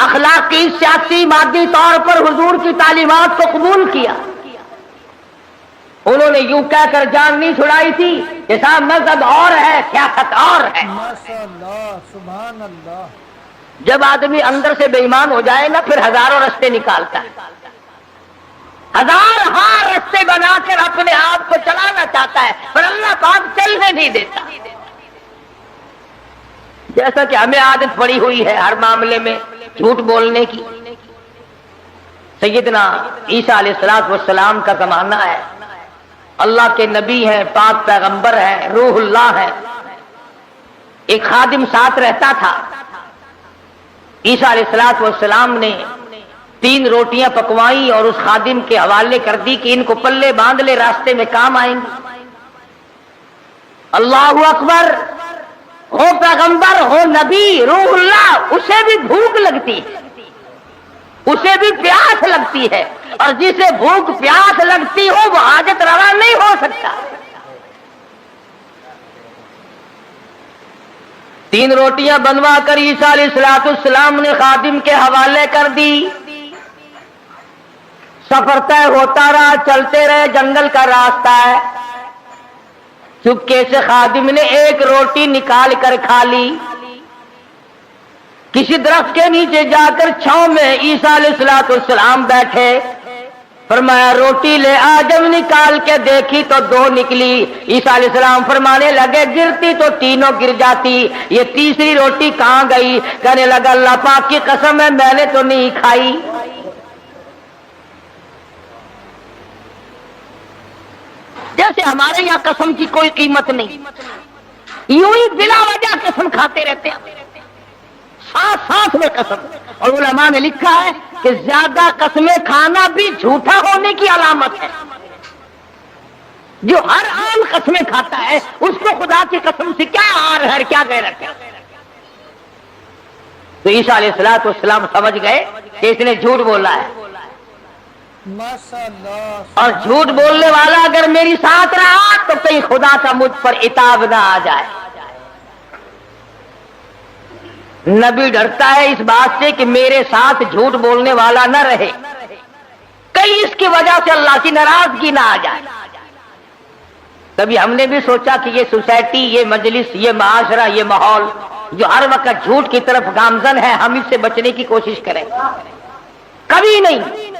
اخلاقی، سیاسی، مادی طور پر حضور کی تعلیمات کو قبول کیا. انہوں نے یوں کہہ کر جان نہیں چھڑائی تھی کہ صاحب مذہب اور ہے، سیاست اور ہے. ماشاءاللہ، سبحان اللہ. جب آدمی اندر سے بے ایمان ہو جائے نا، پھر ہزاروں رستے نکالتا ہے، ہزار رستے بنا کر اپنے آپ کو چلانا چاہتا ہے، پر اللہ پاک چلنے نہیں دیتا. جیسا کہ ہمیں عادت پڑی ہوئی ہے ہر معاملے میں جھوٹ بولنے کی. سیدنا عیسیٰ علیہ السلام کا زمانہ ہے، اللہ کے نبی ہیں، پاک پیغمبر ہیں، روح اللہ ہے. ایک خادم ساتھ رہتا تھا. عیسیٰ علیہ السلام نے 3 روٹیاں پکوائیں اور اس خادم کے حوالے کر دی کہ ان کو پلے باندھ لے، راستے میں کام آئیں گے. اللہ اکبر. ہو پیغمبر، ہو نبی، روح اللہ، اسے بھی بھوک لگتی ہے، اسے بھی پیاس لگتی ہے، اور جسے بھوک پیاس لگتی ہو وہ حاجت روا نہیں ہو سکتا. 3 روٹیاں بنوا کر عیسیٰ علیہ السلام نے خادم کے حوالے کر دی. سفر طے ہوتا رہا، چلتے رہے، جنگل کا راستہ ہے. چپکے سے خادم نے 1 روٹی نکال کر کھا لی. کسی درخت کے نیچے جا کر چھاؤں میں عیسیٰ علیہ السلام بیٹھے. فرمایا روٹی لے آ. جب نکال کے دیکھی تو 2 نکلی. عیسیٰ علیہ السلام فرمانے لگے گرتی تو تینوں گر جاتی، یہ تیسری روٹی کہاں گئی؟ کہنے لگا اللہ پاک کی قسم ہے میں نے تو نہیں کھائی. جیسے ہمارے یہاں قسم کی کوئی قیمت نہیں، یوں ہی بلا وجہ قسم کھاتے رہتے ہیں، ساتھ میں قسم. اور علماء نے لکھا ہے کہ زیادہ قسمیں کھانا بھی جھوٹا ہونے کی علامت ہے. جو ہر عام قسمیں کھاتا ہے اس کو خدا کی قسم سے کیا آر ہے، کیا غیرت ہے. تو عیسیٰ علیہ السلام سمجھ گئے کہ اس نے جھوٹ بولا ہے، ماشاءاللہ. اور جھوٹ بولنے والا اگر میری ساتھ رہا تو کہیں خدا کا مجھ پر عتاب نہ آ جائے. نبی ڈرتا ہے اس بات سے کہ میرے ساتھ جھوٹ بولنے والا نہ رہے، کہیں اس کی وجہ سے اللہ کی ناراضگی نہ آ جائے. کبھی ہم نے بھی سوچا کہ یہ سوسائٹی، یہ مجلس، یہ معاشرہ، یہ ماحول جو ہر وقت جھوٹ کی طرف گامزن ہے، ہم اس سے بچنے کی کوشش کریں؟ کبھی نہیں.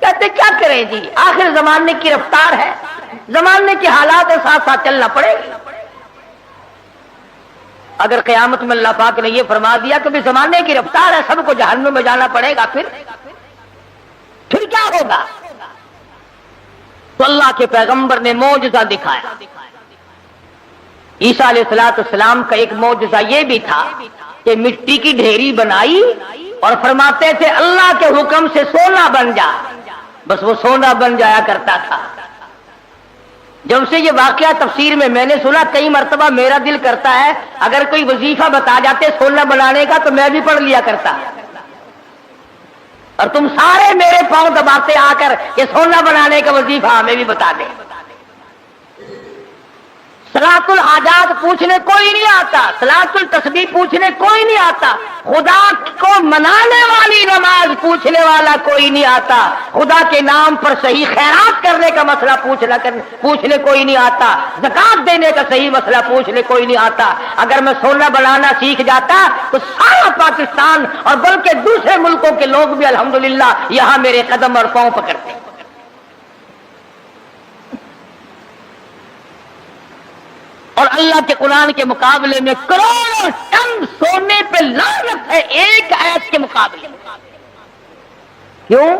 کہتے کیا کریں جی، آخر زمانے کی رفتار ہے، زمانے کے حالات کے ساتھ ساتھ چلنا پڑے گا. اگر قیامت میں اللہ پاک نے یہ فرما دیا کہ بھی زمانے کی رفتار ہے، سب کو جہنم میں جانا پڑے گا، پھر کیا ہوگا؟ تو اللہ کے پیغمبر نے معجزہ دکھایا. عیسیٰ علیہ السلام کا ایک معجزہ یہ بھی تھا کہ مٹی کی ڈھیری بنائی اور فرماتے تھے اللہ کے حکم سے سونا بن جا، بس وہ سونا بن جایا کرتا تھا. جب سے یہ واقعہ تفسیر میں نے سنا، کئی مرتبہ میرا دل کرتا ہے اگر کوئی وظیفہ بتا جاتے سونا بنانے کا تو میں بھی پڑھ لیا کرتا، اور تم سارے میرے پاؤں دباتے آ کر کہ سونا بنانے کا وظیفہ ہمیں بھی بتا دیں. صلاۃ الحاجات پوچھنے کوئی نہیں آتا، صلاۃ التسبیح پوچھنے کوئی نہیں آتا، خدا کو منانے والی نماز پوچھنے والا کوئی نہیں آتا، خدا کے نام پر صحیح خیرات کرنے کا مسئلہ پوچھنے کوئی نہیں آتا، زکات دینے کا صحیح مسئلہ پوچھنے کوئی نہیں آتا. اگر میں سونا بنانا سیکھ جاتا تو سارا پاکستان اور بلکہ دوسرے ملکوں کے لوگ بھی الحمدللہ یہاں میرے قدم اور پاؤں پکڑتے. اور اللہ کے قرآن کے مقابلے میں کروڑوں ٹن سونے پہ لعنت ہے ایک آیت کے مقابلے. کیوں؟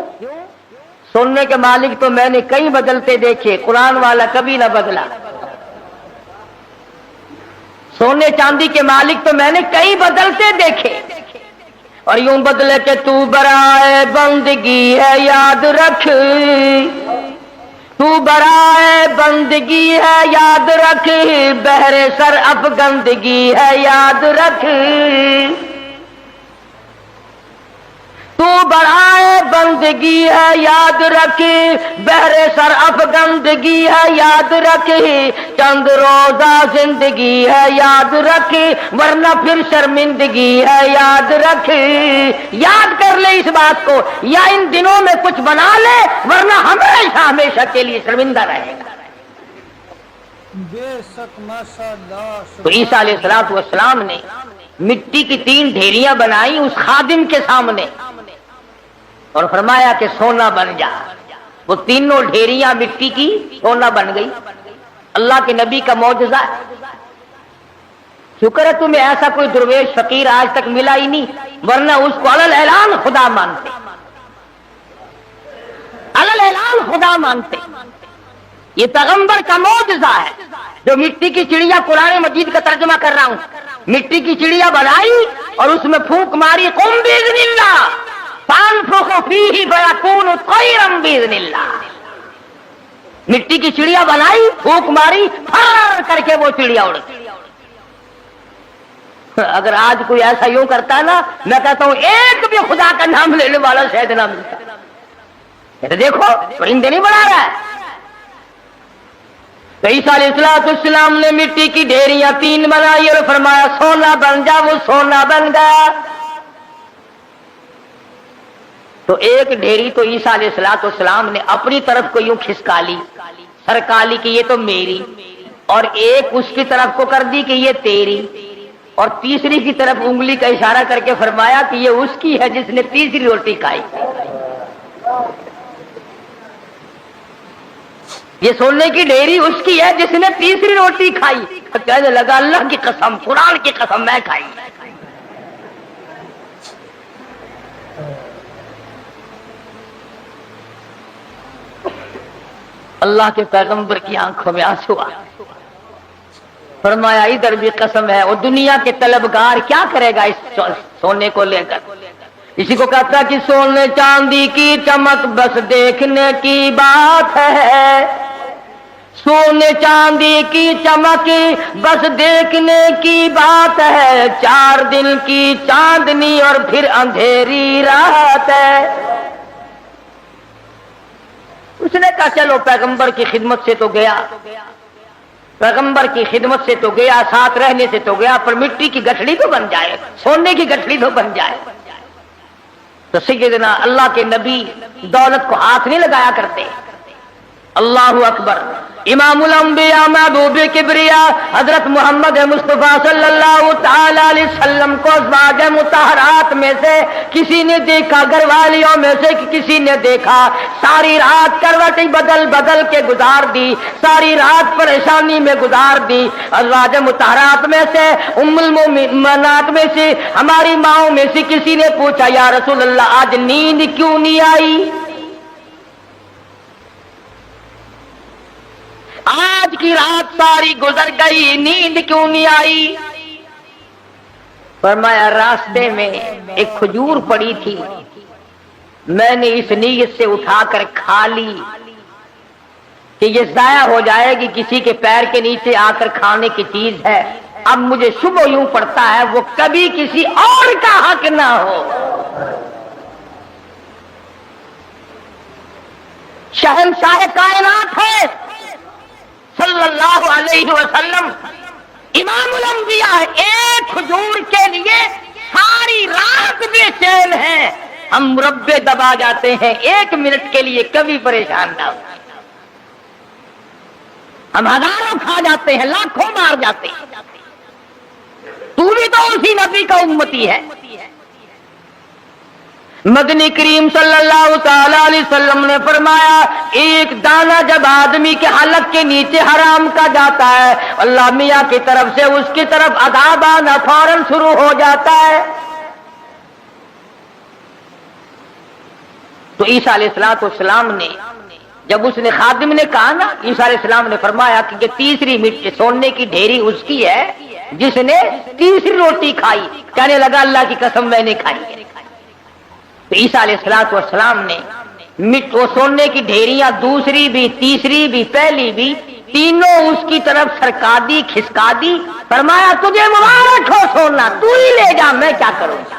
سونے کے مالک تو میں نے کئی بدلتے دیکھے، قرآن والا کبھی نہ بدلا. سونے چاندی کے مالک تو میں نے کئی بدلتے دیکھے، اور یوں بدلے کہ تو برائے بندگی ہے یاد رکھ، تو برائے بندگی ہے یاد رکھ، بہر سر افگندگی ہے یاد رکھ. تو بڑھائے بندگی ہے یاد رکھے، بہرے سر افگندگی ہے یاد رکھے، چند روزہ زندگی ہے یاد رکھے، ورنہ پھر شرمندگی ہے یاد رکھے۔ یاد کر لے اس بات کو، یا ان دنوں میں کچھ بنا لے ورنہ ہمیشہ ہمیشہ کے لیے شرمندہ رہے گا۔ بے شک ماشاء اللہ۔ تو عیسیٰ علیہ السلام نے مٹی کی 3 ڈھیریاں بنائی اس خادم کے سامنے اور فرمایا کہ سونا بن جا۔ وہ تینوں ڈھیریاں مٹی کی سونا بن گئی۔ اللہ کے نبی کا معجزہ ہے۔ شکر ہے تمہیں ایسا کوئی درویش فقیر آج تک ملا ہی نہیں، ورنہ اس کو علل اعلان خدا مانتے، علل اعلان خدا مانتے۔ یہ پیغمبر کا معجزہ ہے جو مٹی کی چڑیا، قرآن مجید کا ترجمہ کر رہا ہوں، مٹی کی چڑیا بنائی اور اس میں پھونک ماری، قم باذن اللہ فانفخ فیہ فیکون طیرا باذن اللہ۔ مٹی کی چڑیا بنائی، پھونک ماری، پھر کر کے وہ چڑیا اڑ گئی۔ اگر آج کوئی ایسا یوں کرتا نا، میں کہتا ہوں ایک بھی خدا کا نام لینے والا شاید نہ ملتا۔ یہ تو دیکھو پرندے نہیں بنا رہا ہے۔ تو عیسیٰ علیہ السلام نے مٹی کی ڈھیریاں 3 بنائی اور فرمایا سونا بن جا، وہ سونا بن گیا۔ تو ایک ڈھیری تو عیسیٰ علیہ السلام نے اپنی طرف کو یوں کھسکا لی، سرکا لی کہ یہ تو میری، اور ایک اس کی طرف کو کر دی کہ یہ تیری، اور تیسری کی طرف انگلی کا اشارہ کر کے فرمایا کہ یہ اس کی ہے جس نے تیسری روٹی کھائی۔ یہ سونے کی ڈھیری اس کی ہے جس نے تیسری روٹی کھائی۔ کہنے لگا اللہ کی قسم، قرآن کی قسم، میں کھائی۔ اللہ کے پیغمبر کی آنکھوں میں آنسو آ، فرمایا ادھر بھی قسم ہے۔ اور دنیا کے طلبگار کیا کرے گا اس سونے کو لے کر؟ اسی کو کہتا کہ سونے چاندی کی چمک بس دیکھنے کی بات ہے، سونے چاندی کی چمک بس دیکھنے کی بات ہے، 4 دن کی چاندنی اور پھر اندھیری رات ہے۔ اس نے کہا چلو پیغمبر کی خدمت سے تو گیا، پیغمبر کی خدمت سے تو گیا، ساتھ رہنے سے تو گیا، پر مٹی کی گٹھڑی تو بن جائے، سونے کی گٹھڑی تو بن جائے۔ تو سیدنا اللہ کے نبی دولت کو ہاتھ نہیں لگایا کرتے۔ اللہ اکبر۔ امام الانبیاء محبوب کبریا حضرت محمد مصطفیٰ صلی اللہ تعالی علیہ وسلم کو ازواج مطہرات میں سے کسی نے دیکھا، گھر والیوں میں سے کسی نے دیکھا، ساری رات کروٹیں بدل بدل کے گزار دی، ساری رات پریشانی میں گزار دی۔ ازواج مطہرات میں سے ام المؤمنات میں سے ہماری ماؤں میں سے کسی نے پوچھا یا رسول اللہ آج نیند کیوں نہیں آئی؟ آج کی رات ساری گزر گئی، نیند کیوں نہیں آئی؟ فرمایا راستے میں ایک کھجور پڑی تھی، میں نے اس نیت سے اٹھا کر کھا لی کہ یہ ضائع ہو جائے گی، کسی کے پیر کے نیچے آ کر کھانے کی چیز ہے۔ اب مجھے شبہ یوں پڑتا ہے وہ کبھی کسی اور کا حق نہ ہو۔ شہنشاہ کائنات ہے صلی اللہ علیہ وسلم، امام الانبیاء، ایک کھجور کے لیے ساری رات بے چین ہیں۔ ہم مربے دبا جاتے ہیں، 1 منٹ کے لیے کبھی پریشان نہ ہو۔ ہم ہزاروں کھا جاتے ہیں، لاکھوں مار جاتے ہیں۔ تو بھی تو اسی نبی کا امتی ہے۔ مدنی کریم صلی اللہ تعالی علیہ وسلم نے فرمایا ایک دانہ جب آدمی کے حلق کے نیچے حرام کا جاتا ہے، اللہ میاں کی طرف سے اس کی طرف عذاب آنا فوراً شروع ہو جاتا ہے۔ تو عیسیٰ علیہ السلام نے جب اس نے خادم نے کہا نا، عیسیٰ علیہ السلام نے فرمایا کہ یہ تیسری مٹی سونے کی ڈھیری اس کی ہے جس نے تیسری روٹی کھائی۔ کہنے لگا اللہ کی قسم میں نے کھائی۔ تو عیسیٰ علیہ السلام نے وہ سونے کی ڈھیریاں دوسری بھی، تیسری بھی، پہلی بھی، تینوں اس کی طرف سرکا دی، کھسکا دی، فرمایا تجھے مبارک ہو سونا، تو ہی لے جا، میں کیا کروں گا۔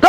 2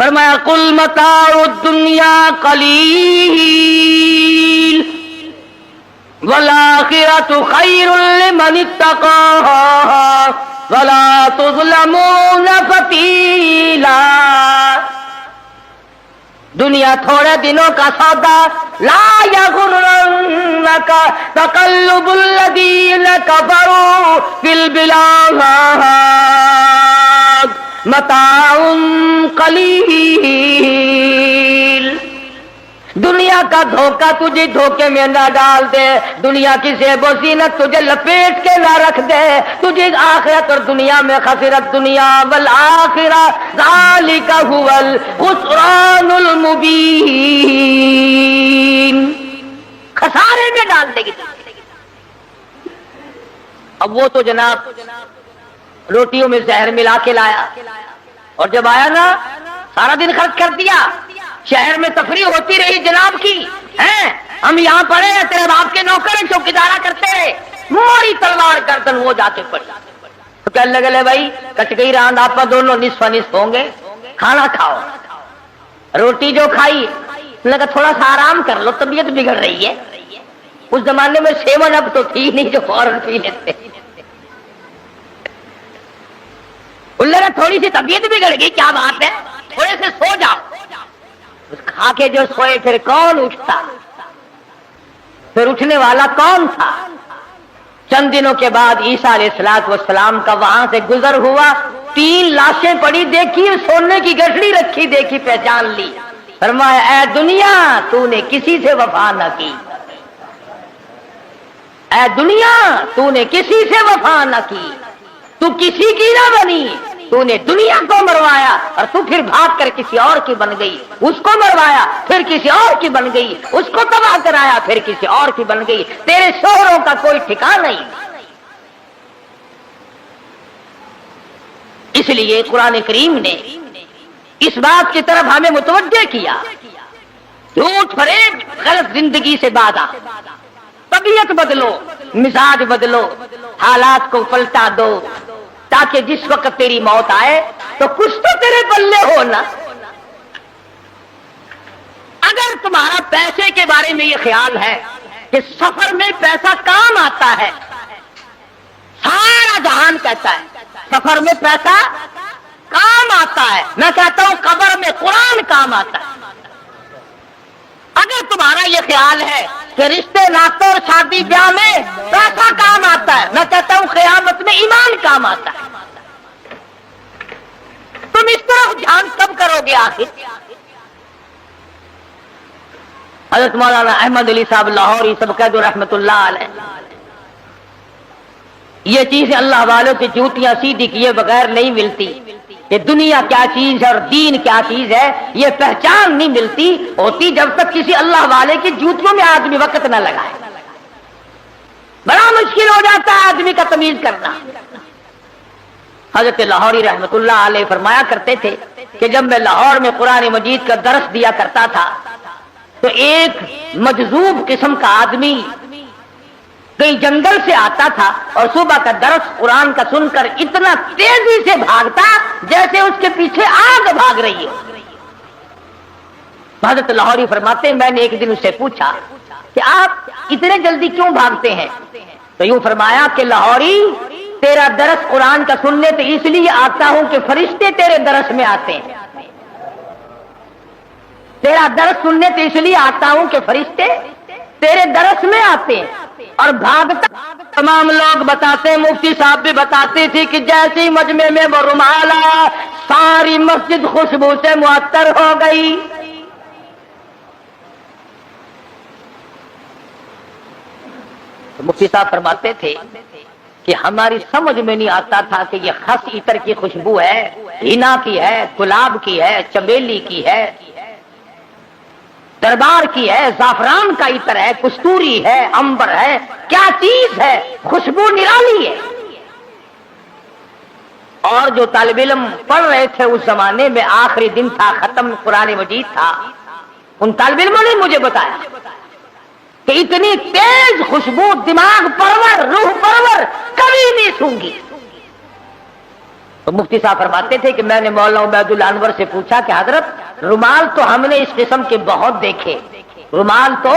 فرمایا قل متاع الدنیا قلیل والآخرۃ خیر لمن اتقى ولا تظلمون فتیلا. دنیا تھوڑے دنوں کا سودا، لا یغرنک تقلب الذین کفروا فی البلاد متاع قلیل. دنیا کا دھوکہ تجھے دھوکے میں نہ ڈال دے، دنیا کی زیب و زینت تجھے لپیٹ کے نہ رکھ دے، تجھے آخرت اور دنیا میں خسرت دنیا والآخرہ ذالک هو الخسران المبین. خسارے میں ڈال دے گی. اب وہ تو جناب روٹیوں میں زہر ملا کے لایا، اور جب آیا نا سارا دن خرچ کر دیا، شہر میں تفریح ہوتی رہی جناب کی ہیں، ہم یہاں پڑے ہیں، تیرے باپ کے نوکر چوکیدارا کرتے رہے، موری تلوار گردن وہ جاتے پڑے. تو کہنے لگے بھائی کٹ گئی راند، آپ دونوں نصف نصف ہوں گے، کھانا کھاؤ. روٹی جو کھائی لگا تھوڑا سا آرام کر لو، طبیعت بگڑ رہی ہے. اس زمانے میں سیون اب تو تھی نہیں جو فوراً پی لیتے. لگا تھوڑی سی طبیعت بگڑ گئی، کیا بات ہے، تھوڑے سے سو جاؤ. کھا کے جو سوئے پھر کون اٹھتا، پھر اٹھنے والا کون تھا؟ چند دنوں کے بعد عیسیٰ علیہ السلام کا وہاں سے گزر ہوا، 3 لاشیں پڑی دیکھی، سونے کی گٹھڑی رکھی دیکھی، پہچان لی. فرمایا اے دنیا تو نے کسی سے وفا نہ کی، اے دنیا تو نے کسی سے وفا نہ کی، تو کسی کی نہ بنی، تو نے دنیا کو مروایا اور تو پھر بھاگ کر کسی اور کی بن گئی، اس کو مروایا پھر کسی اور کی بن گئی، اس کو تباہ کرایا پھر کسی اور کی بن گئی، تیرے شوہروں کا کوئی ٹھکانہ نہیں. اس لیے قرآن کریم نے اس بات کی طرف ہمیں متوجہ کیا، جھوٹ فریب غلط زندگی سے بادا، طبیعت بدلو، مزاج بدلو، حالات کو پلٹا دو، تاکہ جس وقت تیری موت آئے تو کچھ تو تیرے پلے ہو نا. اگر تمہارا پیسے کے بارے میں یہ خیال ہے کہ سفر میں پیسہ کام آتا ہے، سارا جہان کہتا ہے سفر میں پیسہ کام آتا ہے، میں کہتا ہوں قبر میں قرآن کام آتا ہے. اگر تمہارا یہ خیال ہے کہ رشتے ناطے اور شادی بیاہ میں پیسہ کام آتا ہے، میں کہتا ہوں قیامت میں ایمان کام آتا ہے. تم اس طرف دھیان کب کرو گے آخر؟ حضرت مولانا احمد علی صاحب لاہوری سب قید رحمت اللہ علیہ، یہ چیزیں اللہ والوں کی جوتیاں سیدھی کیے بغیر نہیں ملتی. یہ دنیا کیا چیز ہے اور دین کیا چیز ہے یہ پہچان نہیں ملتی ہوتی جب تک کسی اللہ والے کی جوتیوں میں آدمی وقت نہ لگائے. بڑا مشکل ہو جاتا ہے آدمی کا تمیز کرنا. حضرت لاہوری رحمت اللہ علیہ فرمایا کرتے تھے کہ جب میں لاہور میں قرآن مجید کا درس دیا کرتا تھا تو ایک مجذوب قسم کا آدمی کہیں جنگل سے آتا تھا اور صبح کا درس قرآن کا سن کر اتنا تیزی سے بھاگتا جیسے اس کے پیچھے آگ بھاگ رہی ہے. حضرت لاہوری فرماتے ہیں میں نے ایک دن اس سے پوچھا کہ آپ اتنے جلدی کیوں بھاگتے ہیں؟ تو یوں فرمایا کہ لاہوری تیرا درس قرآن کا سننے تو اس لیے آتا ہوں کہ فرشتے تیرے درس میں آتے ہیں. تیرا درس سننے تو اس لیے آتا ہوں کہ فرشتے تیرے درس میں آتے ہیں. اور بھاگتا تمام لوگ بتاتے ہیں، مفتی صاحب بھی بتاتے تھے کہ جیسے مجمع میں وہ رومال آیا ساری مسجد خوشبو سے معطر ہو گئی. مفتی صاحب فرماتے تھے کہ ہماری سمجھ میں نہیں آتا تھا کہ یہ خس عطر کی خوشبو ہے، ہینا کی ہے، گلاب کی ہے، چمیلی کی ہے، دربار کی ہے، زعفران کا عطر ہے، کستوری ہے، عنبر ہے، کیا چیز ہے، خوشبو نرالی ہے. اور جو طالب علم پڑھ رہے تھے اس زمانے میں آخری دن تھا، ختم قرآن مجید تھا، ان طالب علموں نے مجھے بتایا کہ اتنی تیز خوشبو دماغ پرور روح پرور کبھی نہیں سونگی. تو مفتی صاحب فرماتے تھے کہ میں نے مولانا عبیداللہ انور سے پوچھا کہ حضرت رومال تو ہم نے اس قسم کے بہت دیکھے، رومال تو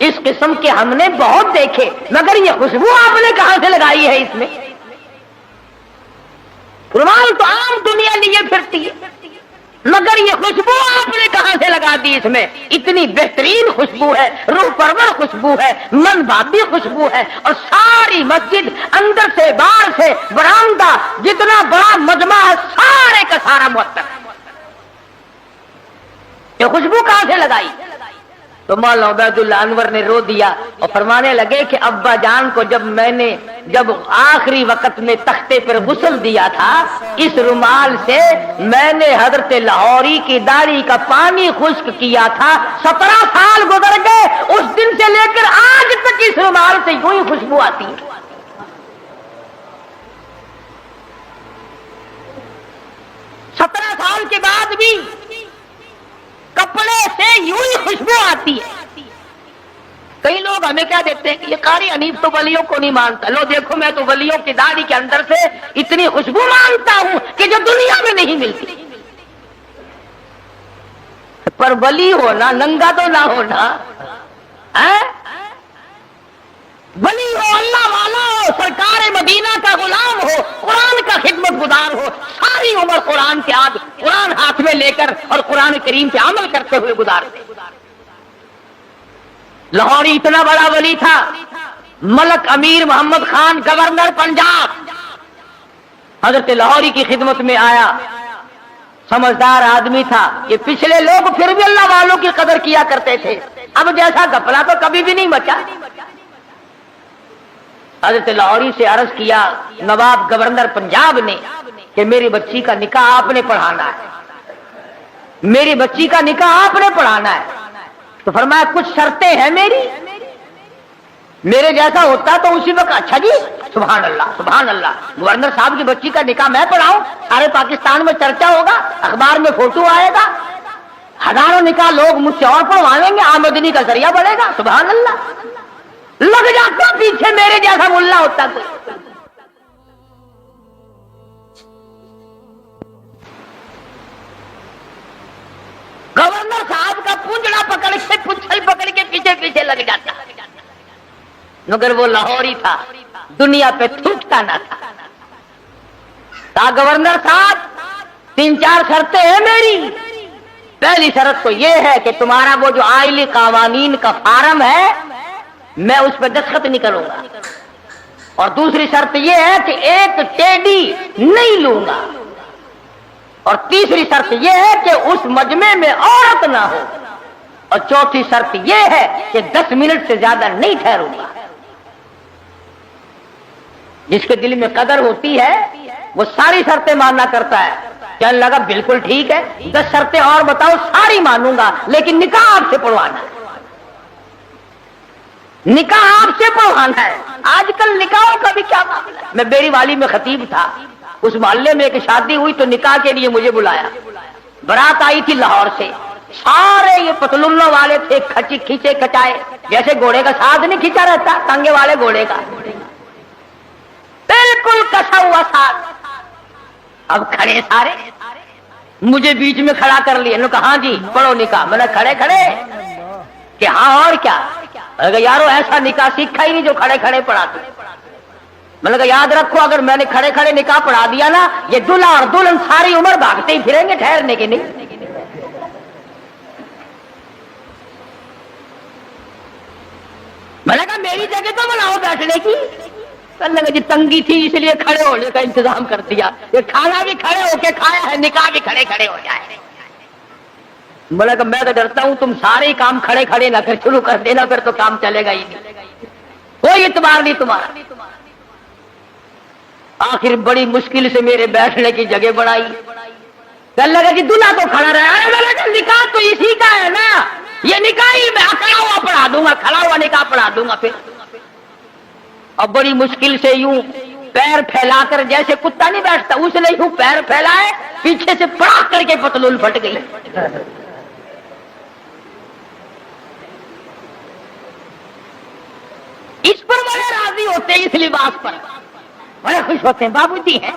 اس قسم کے ہم نے بہت دیکھے، مگر یہ خوشبو آپ نے کہاں سے لگائی ہے اس میں؟ رومال تو عام دنیا لیے پھرتی ہے، مگر یہ خوشبو آپ نے کہاں سے لگا دی اس میں؟ اتنی بہترین خوشبو ہے، روح پرور خوشبو ہے، من بھاتی خوشبو ہے، اور ساری مسجد اندر سے باہر سے برآمدہ جتنا بڑا مجمع ہے سارے کا سارا معطر ہے۔ یہ خوشبو کہاں سے لگائی؟ تو مولانا عبیداللہ انور نے رو دیا اور فرمانے لگے کہ ابا جان کو جب آخری وقت میں تختے پر غسل دیا تھا، اس رومال سے میں نے حضرت لاہوری کی داڑھی کا پانی خشک کیا تھا، 17 سال گزر گئے، اس دن سے لے کر آج تک اس رومال سے یوں ہی خوشبو آتی ہے۔ 17 سال کے بعد بھی کپڑے سے یوں ہی خوشبو آتی ہے۔ کئی لوگ ہمیں کیا دیتے ہیں کہ یہ قاری حنیف تو ولیوں کو نہیں مانتا، لو دیکھو میں تو ولیوں کی داڑھی کے اندر سے اتنی خوشبو مانتا ہوں کہ جو دنیا میں نہیں ملتی۔ پر ولی ہونا ننگا تو نہ ہونا، ولی ہو، اللہ والا ہو، سرکار مدینہ کا غلام ہو، قرآن کا خدمت گزار ہو، ساری عمر قرآن کے قرآن ہاتھ میں لے کر اور قرآن کریم پہ عمل کرتے ہوئے گزارتے۔ لاہوری اتنا بڑا ولی تھا، ملک امیر محمد خان گورنر پنجاب حضرت لاہوری کی خدمت میں آیا، سمجھدار آدمی تھا، یہ پچھلے لوگ پھر بھی اللہ والوں کی قدر کیا کرتے تھے، اب جیسا گھپلا تو کبھی بھی نہیں مچا۔ حضرت لاہوری سے عرض کیا نواب گورنر پنجاب نے کہ میری بچی کا نکاح آپ نے پڑھانا ہے، میری بچی کا نکاح آپ نے پڑھانا ہے۔ تو فرمایا کچھ شرطیں ہیں میرے جیسا ہوتا تو اسی وقت اچھا جی سبحان اللہ سبحان اللہ، گورنر صاحب کی بچی کا نکاح میں پڑھاؤں، سارے پاکستان میں چرچا ہوگا، اخبار میں فوٹو آئے گا، ہزاروں نکاح لوگ مجھ سے اور پڑھوائیں گے، آمدنی کا ذریعہ بڑھے گا، سبحان اللہ۔ لگ جاتا پیچھے میرے جیسا ملا ہوتا تو۔ گورنر صاحب کا پونجڑا پکڑ کے پچھل پکڑ کے پیچھے پیچھے لگ جاتا، مگر وہ لاہوری تھا، دنیا پہ تھوکتا نہ تھا۔ کہا گورنر صاحب 3-4 شرطیں ہیں میری، پہلی شرط تو یہ ہے کہ تمہارا وہ جو آئلی قوانین کا فارم ہے میں اس پہ دستخط نہیں کروں گا، اور دوسری شرط یہ ہے کہ ایک ٹیڈی نہیں لوں گا، اور تیسری شرط یہ ہے کہ اس مجمع میں عورت نہ ہو، اور چوتھی شرط یہ ہے کہ 10 منٹ سے زیادہ نہیں ٹھہروں گا۔ جس کے دل میں قدر ہوتی ہے وہ ساری شرطیں ماننا کرتا ہے۔ کہنے لگا بالکل ٹھیک ہے، 10 شرطیں اور بتاؤ، ساری مانوں گا، لیکن نکاح آپ سے پڑھوانا ہے، نکاح آپ سے پڑھوانا ہے۔ آج کل نکاحوں کا بھی کیا معاملہ ہے۔ میں بیری والی میں خطیب تھا، اس محلے میں ایک شادی ہوئی تو نکاح کے لیے مجھے بلایا، برات آئی تھی لاہور سے، سارے یہ پتلونوں والے تھے، کھینچے کچائے، جیسے گھوڑے کا ساتھ نہیں کھینچا رہتا ٹانگے والے گھوڑے کا، بالکل کسا ہوا ساتھ۔ اب کھڑے سارے، مجھے بیچ میں کھڑا کر لیا، انہوں نے کہا ہاں جی پڑھو نکاح۔ میں نے کھڑے کہ ہاں اور کیا؟ میں نے کہا یارو ایسا نکاح سیکھا ہی نہیں جو کھڑے کھڑے پڑھاتے۔ میں نے کہا یاد رکھو اگر میں نے کھڑے کھڑے نکاح پڑھا دیا نا، یہ دلہا اور دلہن ساری عمر بھاگتے ہی پھریں گے، ٹھہرنے کے نہیں۔ میں نے کہا میری جگہ تو بناؤ بیٹھنے کی۔ کہنے لگا جی تنگی تھی اس لیے کھڑے ہونے کا انتظام کر دیا، یہ کھانا بھی کھڑے ہو کے کھایا ہے، نکاح بھی کھڑے کھڑے ہو جائے۔ میں نے کہا میں تو ڈرتا ہوں تم سارے ہی کام کھڑے کھڑے نہ پھر شروع کر دینا، پھر تو کام چلے گا ہی نہیں، کوئی اعتبار نہیں تمہارا۔ آخر بڑی مشکل سے میرے بیٹھنے کی جگہ بنائی۔ کہنے لگا کہ دلہا تو کھڑا رہا ہے۔ میں نے کہا نکاح تو اسی کا ہے نا، یہ نکاح ہی میں کھڑا ہوا پڑھا دوں گا، کھڑا ہوا نکاح پڑھا دوں گا۔ پھر اب بڑی مشکل سے یوں پیر پھیلا کر، جیسے کتا نہیں بیٹھتا اس نے یوں پیر پھیلائے، پیچھے سے پڑاخ کر کے پتلون پھٹ گئی۔ اس پر بڑے راضی ہوتے ہیں، اس لباس پر بڑے خوش ہوتے ہیں، بابو جی ہیں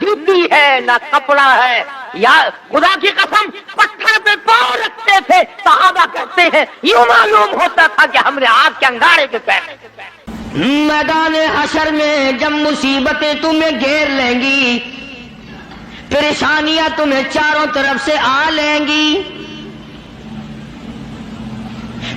جوتی ہے نہ کپڑا ہے، یا خدا کی قسم پتھر پہ پاؤں رکھتے تھے۔ صحابہ کہتے ہیں یوں معلوم ہوتا تھا کہ ہم نے آگ کے انگارے پہ پیر۔ میدان حشر میں جب مصیبتیں تمہیں گھیر لیں گی، پریشانیاں تمہیں چاروں طرف سے آ لیں گی،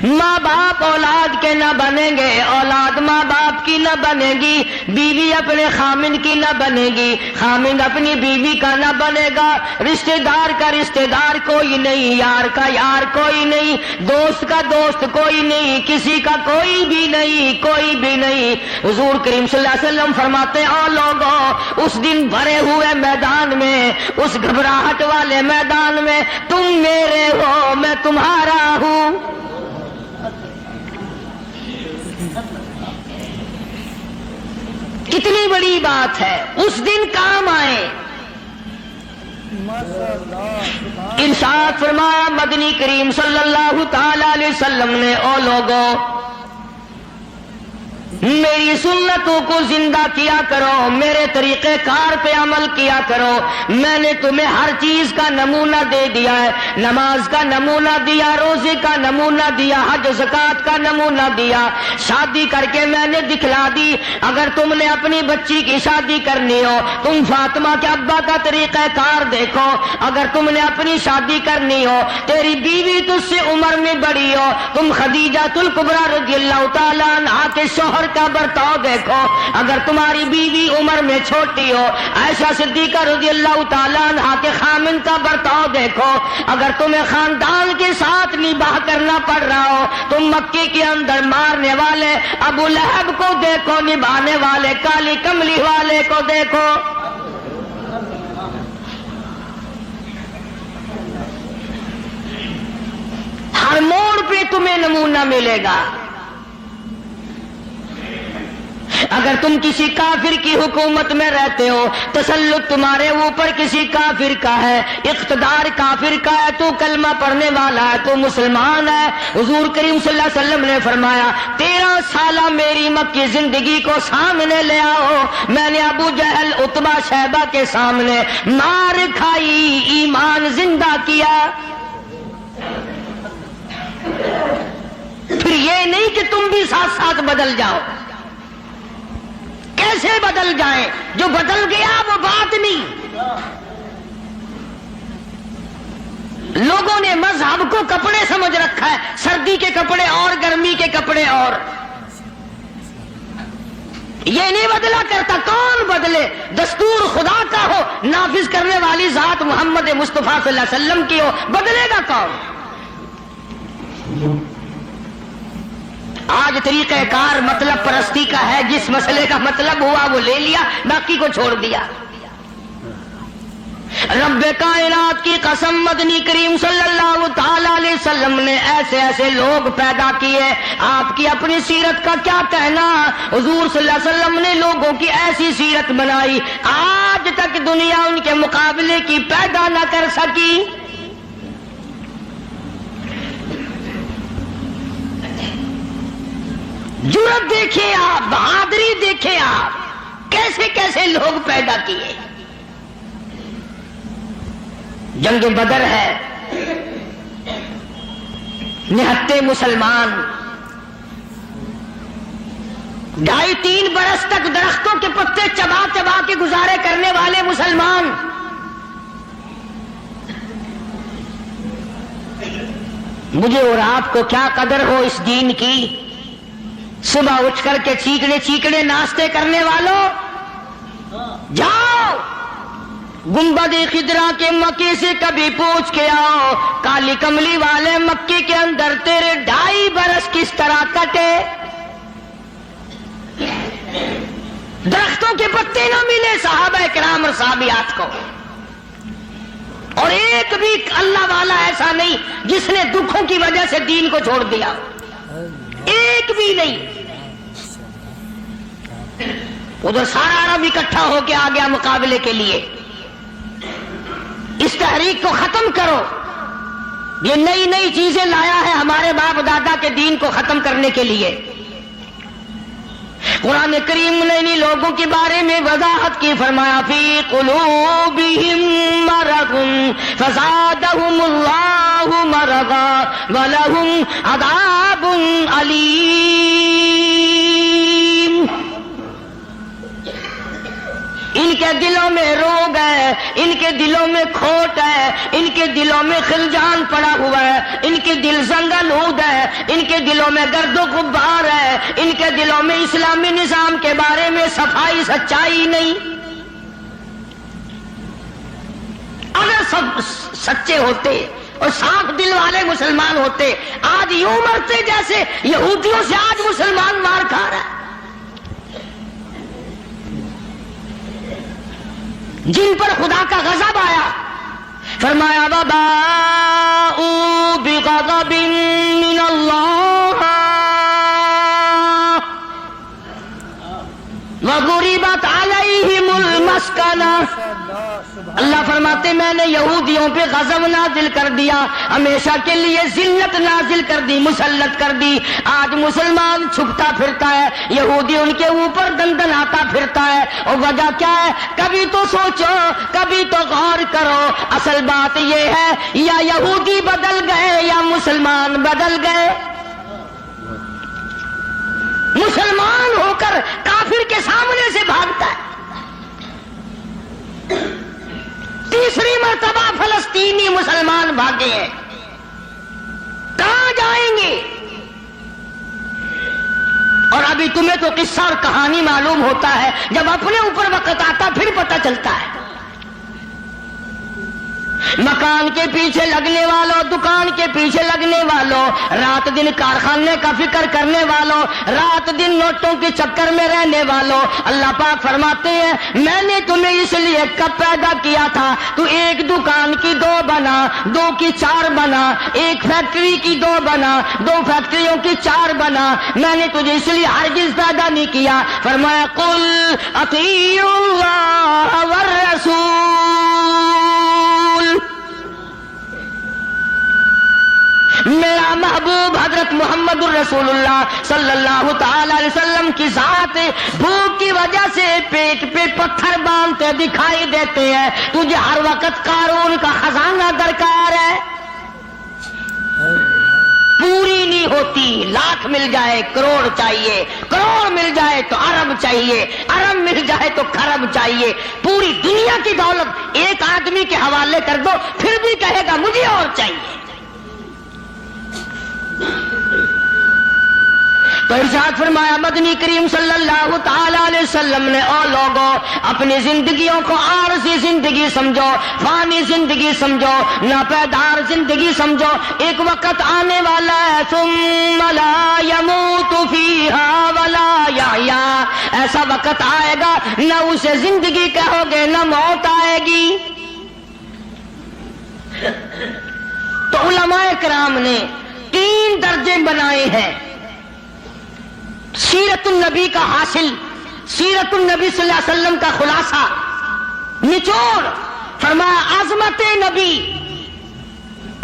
ماں باپ اولاد کے نہ بنیں گے، اولاد ماں باپ کی نہ بنے گی، بیوی اپنے خامن کی نہ بنے گی، خامن اپنی بیوی کا نہ بنے گا، رشتہ دار کا رشتہ دار کوئی نہیں، یار کا یار کوئی نہیں، دوست کا دوست کوئی نہیں، کسی کا کوئی بھی نہیں، کوئی بھی نہیں۔ حضور کریم صلی اللہ علیہ وسلم فرماتے ہیں او لوگوں، اس دن بھرے ہوئے میدان میں، اس گھبراہٹ والے میدان میں تم میرے ہو میں تمہارا ہوں۔ کتنی بڑی بات ہے، اس دن کام آئے۔ ارشاد فرمایا مدنی کریم صلی اللہ تعالی علیہ وسلم نے او لوگوں، میری سنتوں کو زندہ کیا کرو، میرے طریقہ کار پہ عمل کیا کرو۔ میں نے تمہیں ہر چیز کا نمونہ دے دیا ہے، نماز کا نمونہ دیا، روزے کا نمونہ دیا، حج زکات کا نمونہ دیا، شادی کر کے میں نے دکھلا دی۔ اگر تم نے اپنی بچی کی شادی کرنی ہو، تم فاطمہ کے ابا کا طریقہ کار دیکھو۔ اگر تم نے اپنی شادی کرنی ہو، تیری بیوی تجھ سے عمر میں بڑی ہو، تم خدیجہ الکبریٰ رضی اللہ تعالیٰ عنہا کے شوہر کا برتاؤ دیکھو۔ اگر تمہاری بیوی عمر میں چھوٹی ہو، عائشہ صدیقہ رضی اللہ تعالیٰ عنہا کے خامن کا برتاؤ دیکھو۔ اگر تمہیں خاندان کے ساتھ نباہ کرنا پڑ رہا ہو، تم مکے کے اندر مارنے والے ابو لہب کو دیکھو، نبھانے والے کالی کملی والے کو دیکھو۔ ہر موڑ پہ تمہیں نمونہ ملے گا۔ اگر تم کسی کافر کی حکومت میں رہتے ہو، تسلط تمہارے اوپر کسی کافر کا ہے، اقتدار کافر کا ہے، تو کلمہ پڑھنے والا ہے، تو مسلمان ہے، حضور کریم صلی اللہ علیہ وسلم نے فرمایا 13 سالہ میری مکی زندگی کو سامنے لے آؤ، میں نے ابو جہل عتبہ شیبہ کے سامنے مار کھائی، ایمان زندہ کیا۔ پھر یہ نہیں کہ تم بھی ساتھ ساتھ بدل جاؤ۔ کیسے بدل جائیں؟ جو بدل گیا وہ بات نہیں۔ لوگوں نے مذہب کو کپڑے سمجھ رکھا ہے، سردی کے کپڑے اور گرمی کے کپڑے اور۔ یہ نہیں بدلا کرتا، کون بدلے؟ دستور خدا کا ہو، نافذ کرنے والی ذات محمد مصطفیٰ صلی اللہ علیہ وسلم کی ہو، بدلے گا کون؟ آج طریقہ کار مطلب پرستی کا ہے، جس مسئلے کا مطلب ہوا وہ لے لیا، باقی کو چھوڑ دیا۔ رب کائنات کی قسم مدنی کریم صلی اللہ تعالی علیہ وسلم نے ایسے ایسے لوگ پیدا کیے، آپ کی اپنی سیرت کا کیا کہنا؟ حضور صلی اللہ علیہ وسلم نے لوگوں کی ایسی سیرت بنائی، آج تک دنیا ان کے مقابلے کی پیدا نہ کر سکی۔ جرأت دیکھیں آپ، بہادری دیکھیں آپ، کیسے کیسے لوگ پیدا کیے۔ جنگ بدر ہے، نہتے مسلمان 2.5-3 برس تک درختوں کے پتے چبا چبا کے گزارے کرنے والے مسلمان، مجھے اور آپ کو کیا قدر ہو اس دین کی۔ صبح اٹھ کر کے چیکڑے ناشتے کرنے والوں، جاؤ گنبد خضرا کے مکے سے کبھی پوچھ کے آؤ، کالی کملی والے مکے کے اندر تیرے 2.5 برس کس طرح کٹے۔ درختوں کے پتے نہ ملے صحابہ کرام اور صحابیات کو، اور ایک بھی اللہ والا ایسا نہیں جس نے دکھوں کی وجہ سے دین کو چھوڑ دیا، ایک بھی نہیں۔ ادھر سارا عرب اکٹھا ہو کے آ گیا مقابلے کے لیے۔ اس تحریک کو ختم کرو، یہ نئی نئی چیزیں لایا ہے ہمارے باپ دادا کے دین کو ختم کرنے کے لیے۔ قرآن کریم نے انہی لوگوں کے بارے میں وضاحت کی، فرمایا فی قلوبہم مرض فزادہم اللہ مرضا ولہم عذاب علیم۔ ان کے دلوں میں روگ ہے، ان کے دلوں میں کھوٹ ہے، ان کے دلوں میں خلجان پڑا ہوا ہے، ان کے دل زنگالود ہے، ان کے دلوں میں گرد و غبار ہے، ان کے دلوں میں اسلامی نظام کے بارے میں صفائی سچائی نہیں۔ اگر سب سچے ہوتے اور صاف دل والے مسلمان ہوتے، آج یوں مرتے جیسے یہودیوں سے آج مسلمان مار کھا رہا ہے، جن پر خدا کا غضب آیا۔ فرمایا وباءوا بغضب من اللہ وضربت علیہم المسکنہ۔ اللہ فرماتے میں نے یہودیوں پہ غضب نازل کر دیا، ہمیشہ کے لیے ذلت نازل کر دی، مسلط کر دی۔ آج مسلمان چھپتا پھرتا ہے، یہودی ان کے اوپر دندناتا پھرتا ہے، اور وجہ کیا ہے؟ کبھی تو سوچو، کبھی تو غور کرو، اصل بات یہ ہے یا یہودی بدل گئے یا مسلمان بدل گئے۔ مسلمان ہو کر کافر کے سامنے سے بھاگتا ہے۔ تیسری مرتبہ فلسطینی مسلمان بھاگے ہیں، کہاں جائیں گے؟ اور ابھی تمہیں تو قصہ اور کہانی معلوم ہوتا ہے، جب اپنے اوپر وقت آتا پھر پتہ چلتا ہے۔ مکان کے پیچھے لگنے والوں، دکان کے پیچھے لگنے والوں، رات دن کارخانے کا فکر کرنے والوں، رات دن نوٹوں کے چکر میں رہنے والوں، اللہ پاک فرماتے ہیں میں نے تمہیں اس لیے کب پیدا کیا تھا، تو ایک دکان کی 2 بنا، 2 کی 4 بنا، ایک فیکٹری کی 2 بنا، 2 فیکٹریوں کی 4 بنا، میں نے تجھے اس لیے ہرگز پیدا نہیں کیا۔ فرمایا قل اطیعوا اللہ والرسول۔ میرا محبوب حضرت محمد الرسول اللہ صلی اللہ تعالی علیہ وسلم کی ذات بھوک کی وجہ سے پیٹ پہ پتھر باندھتے دکھائی دیتے ہیں، تجھے ہر وقت قارون کا خزانہ درکار ہے، پوری نہیں ہوتی، لاکھ مل جائے کروڑ چاہیے، کروڑ مل جائے تو ارب چاہیے، ارب مل جائے تو خرب چاہیے، پوری دنیا کی دولت ایک آدمی کے حوالے کر دو پھر بھی کہے گا مجھے اور چاہیے۔ تو ارشاد فرمایا مدنی کریم صلی اللہ تعالی علیہ وسلم نے، او لوگوں اپنی زندگیوں کو عارضی زندگی سمجھو، فانی زندگی سمجھو، ناپیدار زندگی سمجھو، ایک وقت آنے والا ہے ثم لا يموت فیہا ولا یحیا، ایسا وقت آئے گا نہ اسے زندگی کہو گے نہ موت آئے گی۔ تو علماء کرام نے 3 درجے بنائے ہیں سیرت النبی کا حاصل، سیرت النبی صلی اللہ علیہ وسلم کا خلاصہ، نچوڑ۔ فرمایا عظمت نبی،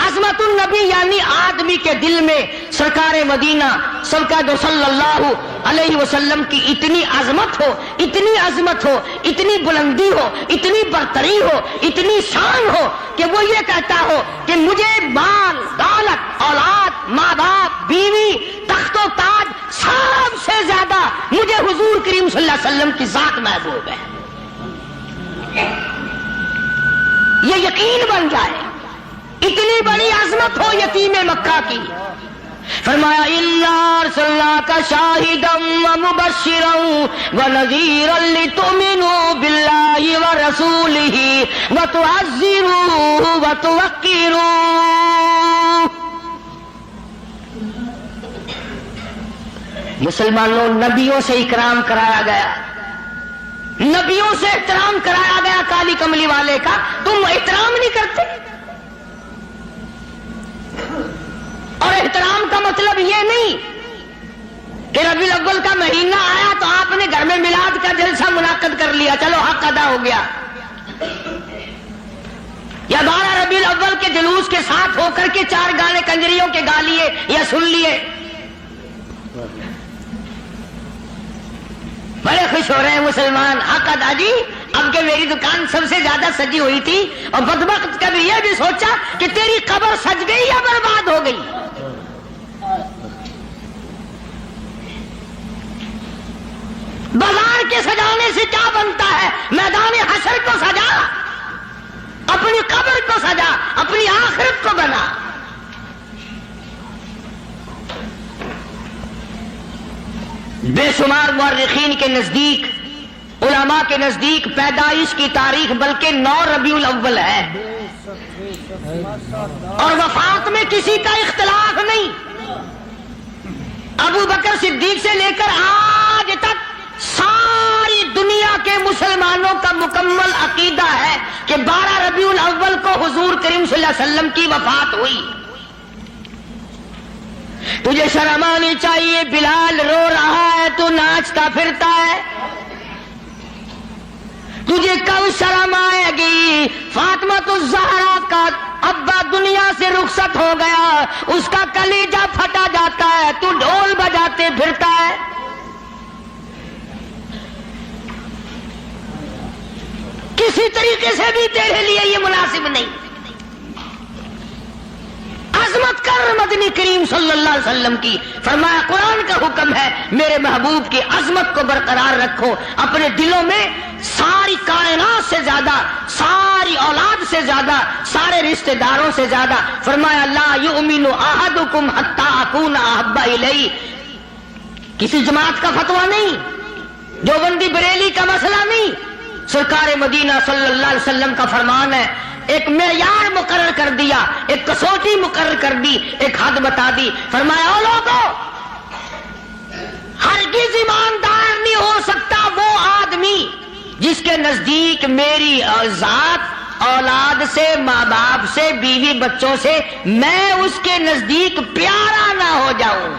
عظمت النبی یعنی آدمی کے دل میں سرکار مدینہ سرکار صلی اللہ علیہ وسلم کی اتنی عظمت ہو، اتنی عظمت ہو، اتنی بلندی ہو، اتنی برتری ہو، اتنی شان ہو کہ وہ یہ کہتا ہو کہ مجھے مال، دولت، اولاد، ماں باپ، بیوی، تخت و تاج سب سے زیادہ مجھے حضور کریم صلی اللہ علیہ وسلم کی ذات محبوب ہے، یہ یقین بن جائے۔ اتنی بڑی عظمت ہو یتیم مکہ کی۔ فرمایا اِنَّا أَرْسَلْنَاكَ شَاهِدًا وَمُبَشِّرًا وَنَذِيرًا لِتُؤْمِنُوا بِاللَّهِ وَرَسُولِهِ وَتُعَزِّرُوهُ وَتُوَقِّرُوهُ۔ مسلمانوں نبیوں سے اکرام کرایا گیا، نبیوں سے احترام کرایا گیا، کالی کملی والے کا تم احترام نہیں کرتے۔ اور احترام کا مطلب یہ نہیں کہ ربیع الاول کا مہینہ آیا تو آپ نے گھر میں میلاد کا جلسہ منعقد کر لیا، چلو حق ادا ہو گیا، یا 12 ربیع الاول کے جلوس کے ساتھ ہو کر کے 4 گانے کنجریوں کے گا لیے یا سن لیے۔ خوش ہو رہے ہیں مسلمان. حق ادا جی اب کہ میری دکان سب سے زیادہ سجی ہوئی تھی اور بدبخت کبھی یہ بھی سوچا کہ تیری قبر سج گئی یا برباد ہو گئی. بازار کے سجانے سے کیا بنتا ہے؟ میدان حشر کو سجا, اپنی قبر کو سجا, اپنی آخرت کو بنا. بے شمار مورخین کے نزدیک, علماء کے نزدیک پیدائش کی تاریخ بلکہ 9 ربیع الاول ہے, اور وفات میں کسی کا اختلاف نہیں. ابو بکر صدیق سے لے کر آج تک ساری دنیا کے مسلمانوں کا مکمل عقیدہ ہے کہ 12 ربیع الاول کو حضور کریم صلی اللہ علیہ وسلم کی وفات ہوئی. تجھے شرم آنی چاہیے, بلال رو رہا ہے تو ناچتا پھرتا ہے. تجھے کب شرم آئے گی؟ فاطمہ الزہرا کا ابا دنیا سے رخصت ہو گیا, اس کا کلیجہ پھٹا جاتا ہے, تو ڈھول بجاتے پھرتا ہے. کسی طریقے سے بھی تیرے لیے یہ مناسب نہیں. عظمت کر مدنی کریم صلی اللہ علیہ وسلم کی. فرمایا قرآن کا حکم ہے میرے محبوب کی عظمت کو برقرار رکھو اپنے دلوں میں. ساری کائنات سے زیادہ, ساری اولاد سے زیادہ, سارے رشتہ داروں سے زیادہ. فرمایا لا یؤمن احدکم حتی اکون احب الیہ. کسی جماعت کا فتویٰ نہیں, دیوبندی بریلی کا مسئلہ نہیں, سرکار مدینہ صلی اللہ علیہ وسلم کا فرمان ہے. ایک معیار مقرر کر دیا, ایک کسوٹی مقرر کر دی, ایک حد بتا دی. فرمایا او لوگوں, ہرگز ایماندار نہیں ہو سکتا وہ آدمی جس کے نزدیک میری ذات, اولاد سے, ماں باپ سے, بیوی بچوں سے میں اس کے نزدیک پیارا نہ ہو جاؤں,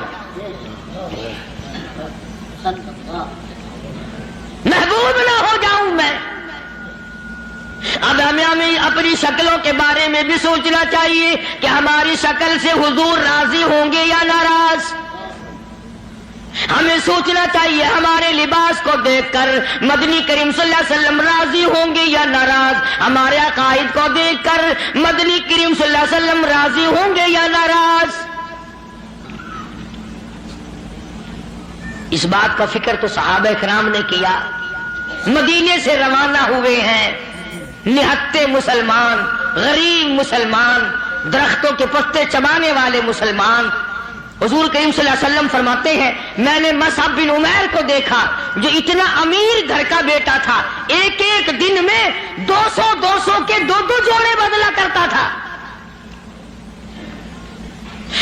محبوب نہ ہو جاؤں میں. اب ہمیں اپنی شکلوں کے بارے میں بھی سوچنا چاہیے کہ ہماری شکل سے حضور راضی ہوں گے یا ناراض. ہمیں سوچنا چاہیے ہمارے لباس کو دیکھ کر مدنی کریم صلی اللہ علیہ وسلم راضی ہوں گے یا ناراض. ہمارے عقائد کو دیکھ کر مدنی کریم صلی اللہ علیہ وسلم راضی ہوں گے یا ناراض. اس بات کا فکر تو صحابہ کرام نے کیا. مدینے سے روانہ ہوئے ہیں نہتے مسلمان, غریب مسلمان, درختوں کے پتے چبانے والے مسلمان. حضور کریم صلی اللہ علیہ وسلم فرماتے ہیں میں نے مصعب بن عمیر کو دیکھا جو اتنا امیر گھر کا بیٹا تھا, ایک ایک دن میں 200 کے 2 جوڑے بدلا کرتا تھا,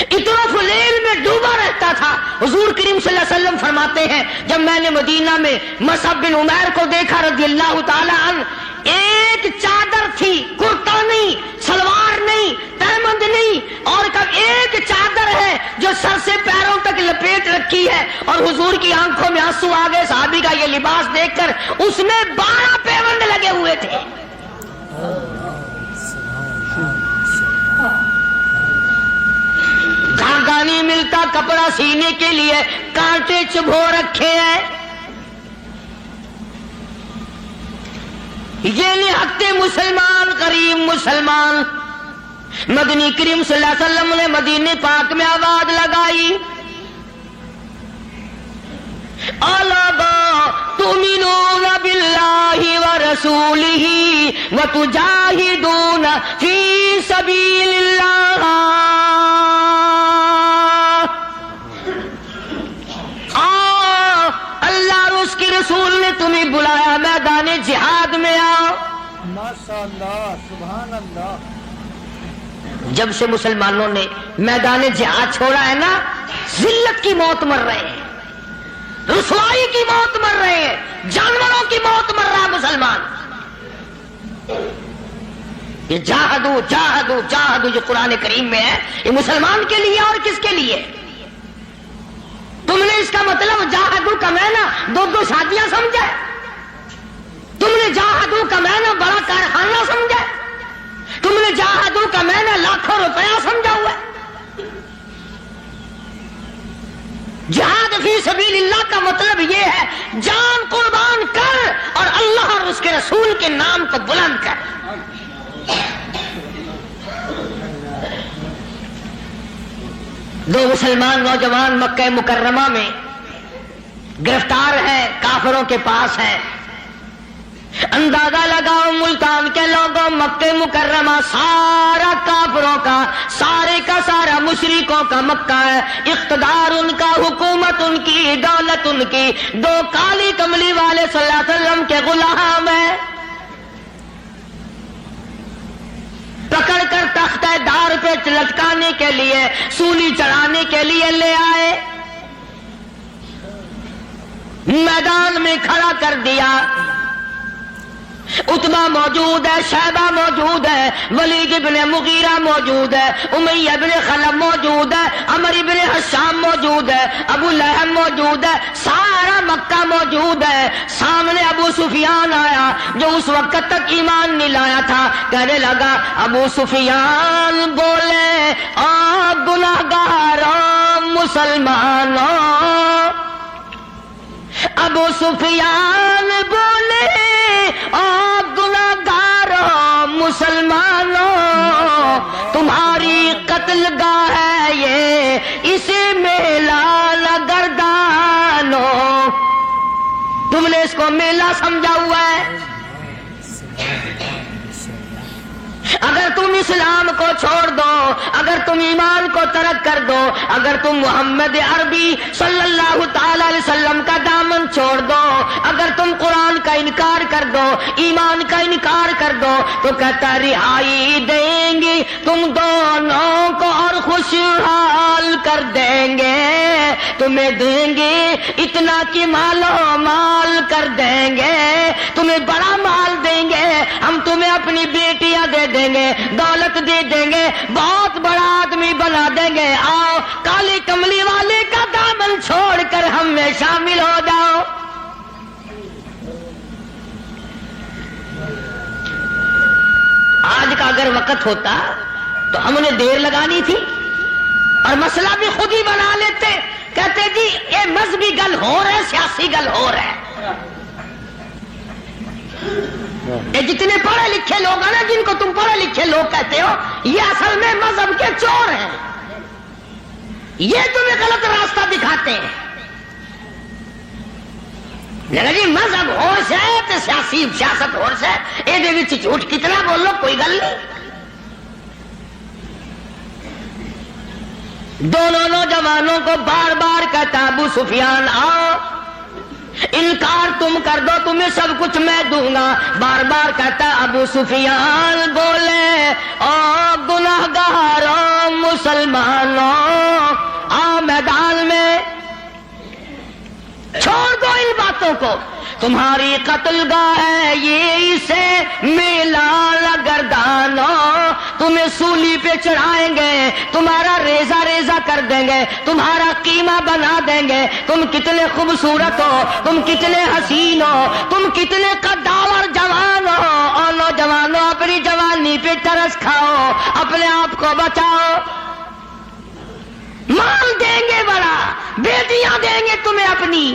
اتنا فلیل میں ڈوبا رہتا تھا. حضور کریم صلی اللہ علیہ وسلم فرماتے ہیں جب میں نے مدینہ میں مصعب بن عمیر کو دیکھا رضی اللہ تعالی عنہ, ایک چادر تھی, کرتا نہیں, سلوار نہیں, تہمند نہیں, اور کب ایک چادر ہے جو سر سے پیروں تک لپیٹ رکھی ہے, اور حضور کی آنکھوں میں آنسو آ گئے صحابی کا یہ لباس دیکھ کر. اس میں 12 پیوند لگے ہوئے تھے. دھاگا نہیں ملتا کپڑا سینے کے لیے, کانٹے چبھو رکھے ہیں. یہ نہتے مسلمان, غریب مسلمان. مدنی کریم صلی اللہ علیہ وسلم نے مدینے پاک میں آواز لگائی الا تؤمنون باللہ ورسولہ وتجاہدون فی سبیل اللہ. اللہ اور اس کے رسول نے تمہیں بلایا, میدان جہاد میں آؤ. ماشاءاللہ, سبحان اللہ. جب سے مسلمانوں نے میدان جہاد چھوڑا ہے نا, ذلت کی موت مر رہے ہیں, رسوائی کی موت مر رہے ہیں, جانوروں کی موت مر رہا ہے مسلمان. یہ جاہدو جاہدو جاہدو جو قرآن کریم میں ہے یہ مسلمان کے لیے اور کس کے لیے؟ تم نے اس کا مطلب جاہدو کا معنی 2 شادیاں سمجھا, تم نے جاہدو کا معنی بڑا کارخانہ سمجھا, تم نے جاہدو کا معنی لاکھوں روپیہ سمجھا ہوا ہے. جہاد فی سبیل اللہ کا مطلب یہ ہے جان قربان کر اور اللہ اور اس کے رسول کے نام کو بلند کر. دو مسلمان نوجوان مکہ مکرمہ میں گرفتار ہیں، کافروں کے پاس ہیں. اندازہ لگاؤ ملتان کے لوگوں، مکہ مکرمہ سارا کافروں کا، سارے کا سارا مشرکوں کا مکہ ہے. اقتدار ان کا، حکومت ان کی، دولت ان کی. دو کالی کملی والے صلی اللہ علیہ وسلم کے غلام ہیں. پکڑ کر تختہ دار پہ لٹکانے کے لیے، سولی چڑھانے کے لیے لے آئے، میدان میں کھڑا کر دیا. عتبہ موجود ہے، شیبہ موجود ہے، ولید ابن مغیرہ موجود ہے، امیہ ابن خلف موجود ہے، عمر ابن حشام موجود ہے، ابو لہب موجود ہے، سارا مکہ موجود ہے. سامنے ابو سفیان آیا جو اس وقت تک ایمان نہیں لایا تھا. کہنے لگا، ابو سفیان بولے، آپ گناہگاروں مسلمانوں. ابو سفیان بولے، آپ گناہگاروں مسلمانوں، تمہاری قتل گاہ ہے یہ، اسے میلہ نہ گردانو. تم نے اس کو میلہ سمجھا ہوا ہے. اگر تم اسلام کو چھوڑ دو، اگر تم ایمان کو ترک کر دو، اگر تم محمد عربی صلی اللہ تعالی علیہ وسلم کا دامن چھوڑ دو، اگر تم قرآن کا انکار کر دو، ایمان کا انکار کر دو، تو کہتا رہائی دیں گے تم دونوں کو اور خوشحال کر دیں گے. تمہیں دیں گے اتنا کہ مالو مال کر دیں گے، تمہیں بڑا مال دیں گے، ہم تمہیں اپنی بیٹیاں دے دیں گے، دولت دے دیں گے، بہت بڑا آدمی بنا دیں گے. آؤ کالی کملی والے کا دامن چھوڑ کر ہم میں شامل ہو جاؤ. آج کا اگر وقت ہوتا تو ہم نے دیر لگانی تھی اور مسئلہ بھی خود ہی بنا لیتے. کہتے جی یہ مذہبی گل ہو رہا ہے، سیاسی گل ہو رہا ہے. یہ جتنے پڑھے لکھے لوگ ہیں نا، جن کو تم پڑھے لکھے لوگ کہتے ہو، یہ اصل میں مذہب کے چور ہیں. یہ تمہیں غلط راستہ دکھاتے ہیں. جی مذہب ہو سے تو سیاست ہو سے، یہ جھوٹ کتنا بولو کوئی گل نہیں. دونوں نوجوانوں کو بار بار کہتا ابو سفیان آؤ، انکار تم کر دو تمہیں سب کچھ میں دوں گا. بار بار کہتا ابو سفیان بولے، او گناہگاروں مسلمانوں، آؤ میدان میں، چھوڑ دو ان باتوں کو. تمہاری قتل گاہ ہے یہ، اسے میلہ گردانو. تمہیں سولی پہ چڑھائیں گے، تمہارا ریزہ ریزہ کر دیں گے، تمہارا قیمہ بنا دیں گے. تم کتنے خوبصورت ہو، تم کتنے حسین ہو، تم کتنے قداور جوان ہو. اور نوجوانوں اپنی جوانی پہ ترس کھاؤ، اپنے آپ کو بچاؤ. مال دیں گے بڑا، بیٹیاں دیں گے تمہیں اپنی.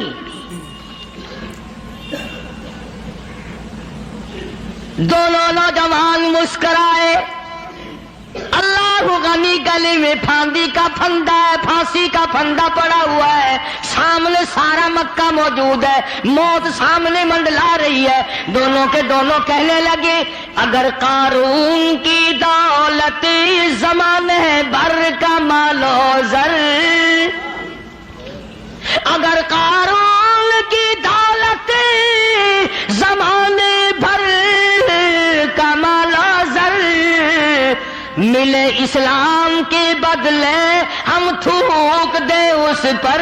دونوں نوجوان مسکرائے. اللہ غنی گلی میں پھاندی کا پھندا ہے، پھانسی کا پھندا پڑا ہوا ہے، سامنے سارا مکہ موجود ہے، موت سامنے منڈلا رہی ہے. دونوں کے دونوں کہنے لگے، اگر قارون کی دولت زمانے بھر کا مال و زر، اگر قارون کی دولت زمانے بھر کا مال و زر ملے اسلام کے بدلے، ہم تھوک دے اس پر.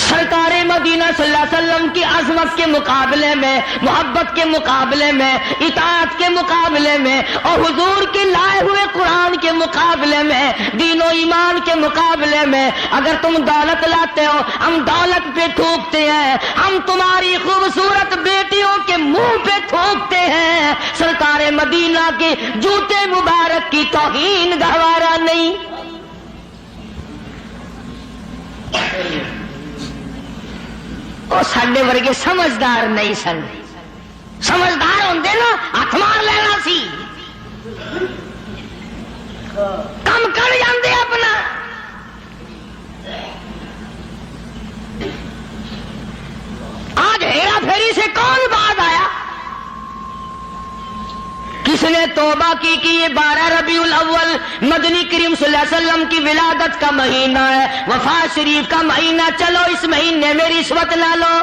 سرکار مدینہ صلی اللہ علیہ وسلم کی عظمت کے مقابلے میں، محبت کے مقابلے میں، اطاعت کے مقابلے میں، اور حضور کے لائے ہوئے قرآن کے مقابلے میں، دین و ایمان کے مقابلے میں، اگر تم دولت لاتے ہو ہم دولت پہ تھوکتے ہیں، ہم تمہاری خوبصورت بیٹیوں کے منہ پہ تھوکتے ہیں. سرکار مدینہ کے جوتے مبارک کی توہین گوارا نہیں. اور ساڈے ورگے سمجھدار نہیں سن. سمجھدار ہوندے نا ہاتھ مار لینا سی. کم کر جاندے اپنا. آج ہیرا پھیری سے کون بعد آیا؟ کس نے توبہ کی کہ یہ 12 ربیع الاول مدنی کریم صلی اللہ علیہ وسلم کی ولادت کا مہینہ ہے، وفات شریف کا مہینہ، چلو اس مہینے میں رشوت نہ لو.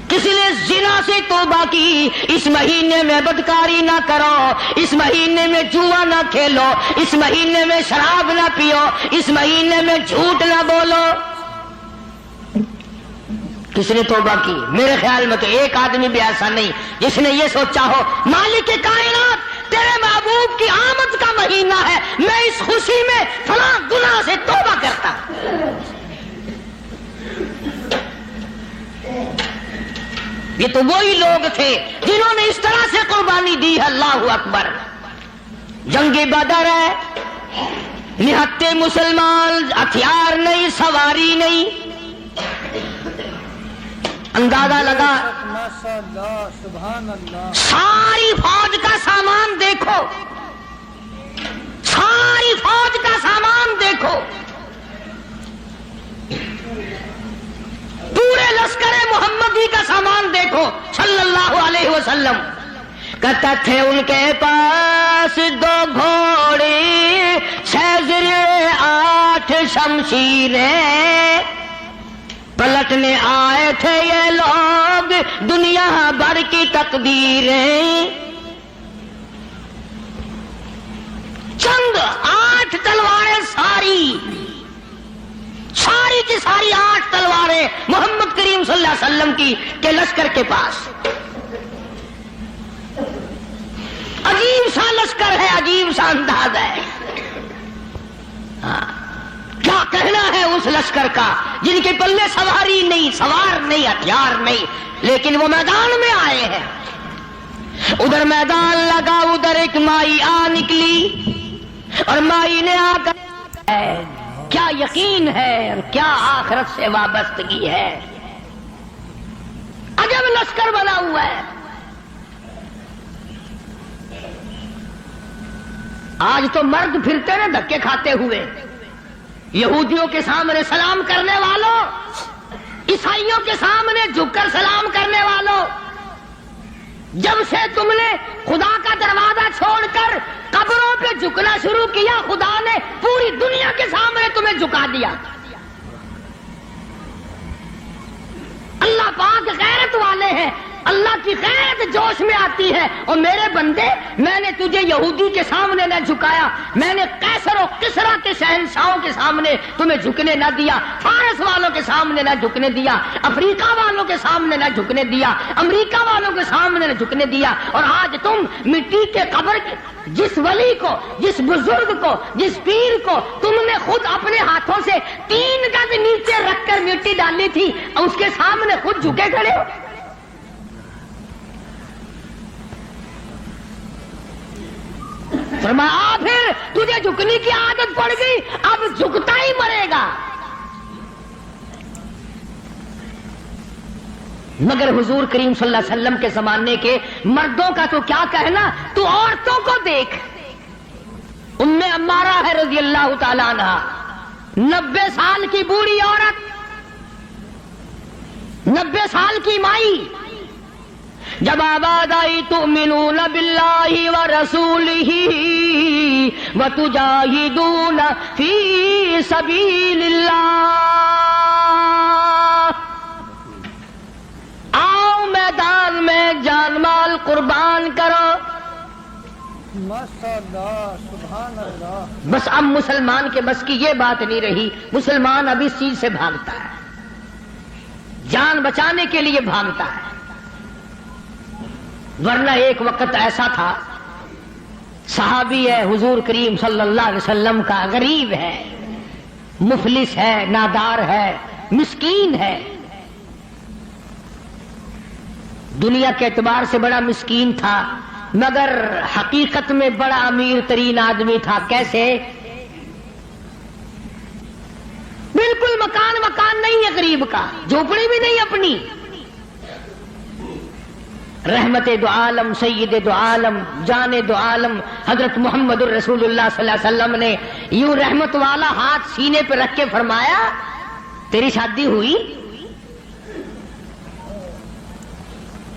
کسی نے زنا سے توبہ کی، اس مہینے میں بدکاری نہ کرو، اس مہینے میں جوا نہ کھیلو، اس مہینے میں شراب نہ پیو، اس مہینے میں جھوٹ نہ بولو. کس نے توبہ کی؟ میرے خیال میں تو ایک آدمی بھی ایسا نہیں جس نے یہ سوچا ہو مالک کائنات تیرے محبوب کی آمد کا مہینہ ہے، میں اس خوشی میں فلاں گناہ سے توبہ کرتا. یہ تو وہی لوگ تھے جنہوں نے اس طرح سے قربانی دی ہے. اللہ اکبر. جنگ بدر ہے، نہتے مسلمان، ہتھیار نہیں، سواری نہیں. اندازہ لگا ماشاءاللہ سبحان اللہ. ساری فوج کا سامان دیکھو، ساری فوج کا سامان دیکھو. پورے لشکر محمدی کا سامان دیکھو صلی اللہ علیہ وسلم. کہتا تھے ان کے پاس 2 گھوڑے، 6 زرے، 8 شمشیریں. پلٹنے آئے تھے یہ لوگ دنیا بھر کی تقدیریں. چند 8 تلواریں، ساری کی ساری 8 تلواریں محمد کریم صلی اللہ علیہ وسلم کی کے لشکر کے پاس. عجیب سا لشکر ہے، عجیب سا انداز ہے. کیا کہنا ہے اس لشکر کا جن کے پلے سواری نہیں، سوار نہیں، ہتھیار نہیں، لیکن وہ میدان میں آئے ہیں. ادھر میدان لگا، ادھر ایک مائی آ نکلی اور مائی نے آ کر کیا یقین ہے اور کیا آخرت سے وابستگی ہے. عجب لشکر بنا ہوا ہے. آج تو مرد پھرتے نا دھکے کھاتے ہوئے. یہودیوں کے سامنے سلام کرنے والوں، عیسائیوں کے سامنے جھک کر سلام کرنے والوں، جب سے تم نے خدا کا دروازہ چھوڑ کر قبروں پہ جھکنا شروع کیا، خدا نے پوری دنیا کے سامنے تمہیں جھکا دیا. اللہ پاک غیرت والے ہیں، اللہ کی غیرت جوش میں آتی ہے. اور میرے بندے، میں نے تجھے یہودی کے سامنے نہ جھکایا، میں نے قیصر و کسریٰ کے شہنشاہوں کے سامنے تمہیں جھکنے نہ دیا، فارس والوں کے سامنے نہ جھکنے دیا، افریقہ والوں کے سامنے نہ جھکنے دیا، امریکہ والوں کے سامنے نہ جھکنے دیا. اور آج تم مٹی کے قبر جس ولی کو، جس بزرگ کو، جس پیر کو تم نے خود اپنے ہاتھوں سے 3 گز نیچے رکھ کر مٹی ڈالی تھی، اس کے سامنے خود جھکے کھڑے ہو. فرمایا پھر تجھے جھکنے کی عادت پڑ گئی، اب جھکتا ہی مرے گا. مگر حضور کریم صلی اللہ علیہ وسلم کے زمانے کے مردوں کا تو کیا کہنا، تو عورتوں کو دیکھ. ام عمارہ ہے رضی اللہ تعالیٰ عنہ، 90 سال کی بوڑھی عورت، 90 سال کی مائی. جب آواز آئی تؤمنون باللہ ورسولہ وتجاہدون فی سبیل اللہ، آؤ میدان میں جان مال قربان کرو. ماشاءاللہ سبحان اللہ. بس اب مسلمان کے بس کی یہ بات نہیں رہی. مسلمان اب اس چیز سے بھاگتا ہے، جان بچانے کے لیے بھاگتا ہے. ورنہ ایک وقت ایسا تھا، صحابی ہے حضور کریم صلی اللہ علیہ وسلم کا، غریب ہے، مفلس ہے، نادار ہے، مسکین ہے، دنیا کے اعتبار سے بڑا مسکین تھا، مگر حقیقت میں بڑا امیر ترین آدمی تھا. کیسے؟ نہیں ہے غریب کا, جھوپڑی بھی نہیں اپنی. رحمت دو عالم, سید دو عالم, جان دو عالم حضرت محمد الرسول اللہ صلی اللہ علیہ وسلم نے یوں رحمت والا ہاتھ سینے پہ رکھ کے فرمایا, تیری شادی ہوئی؟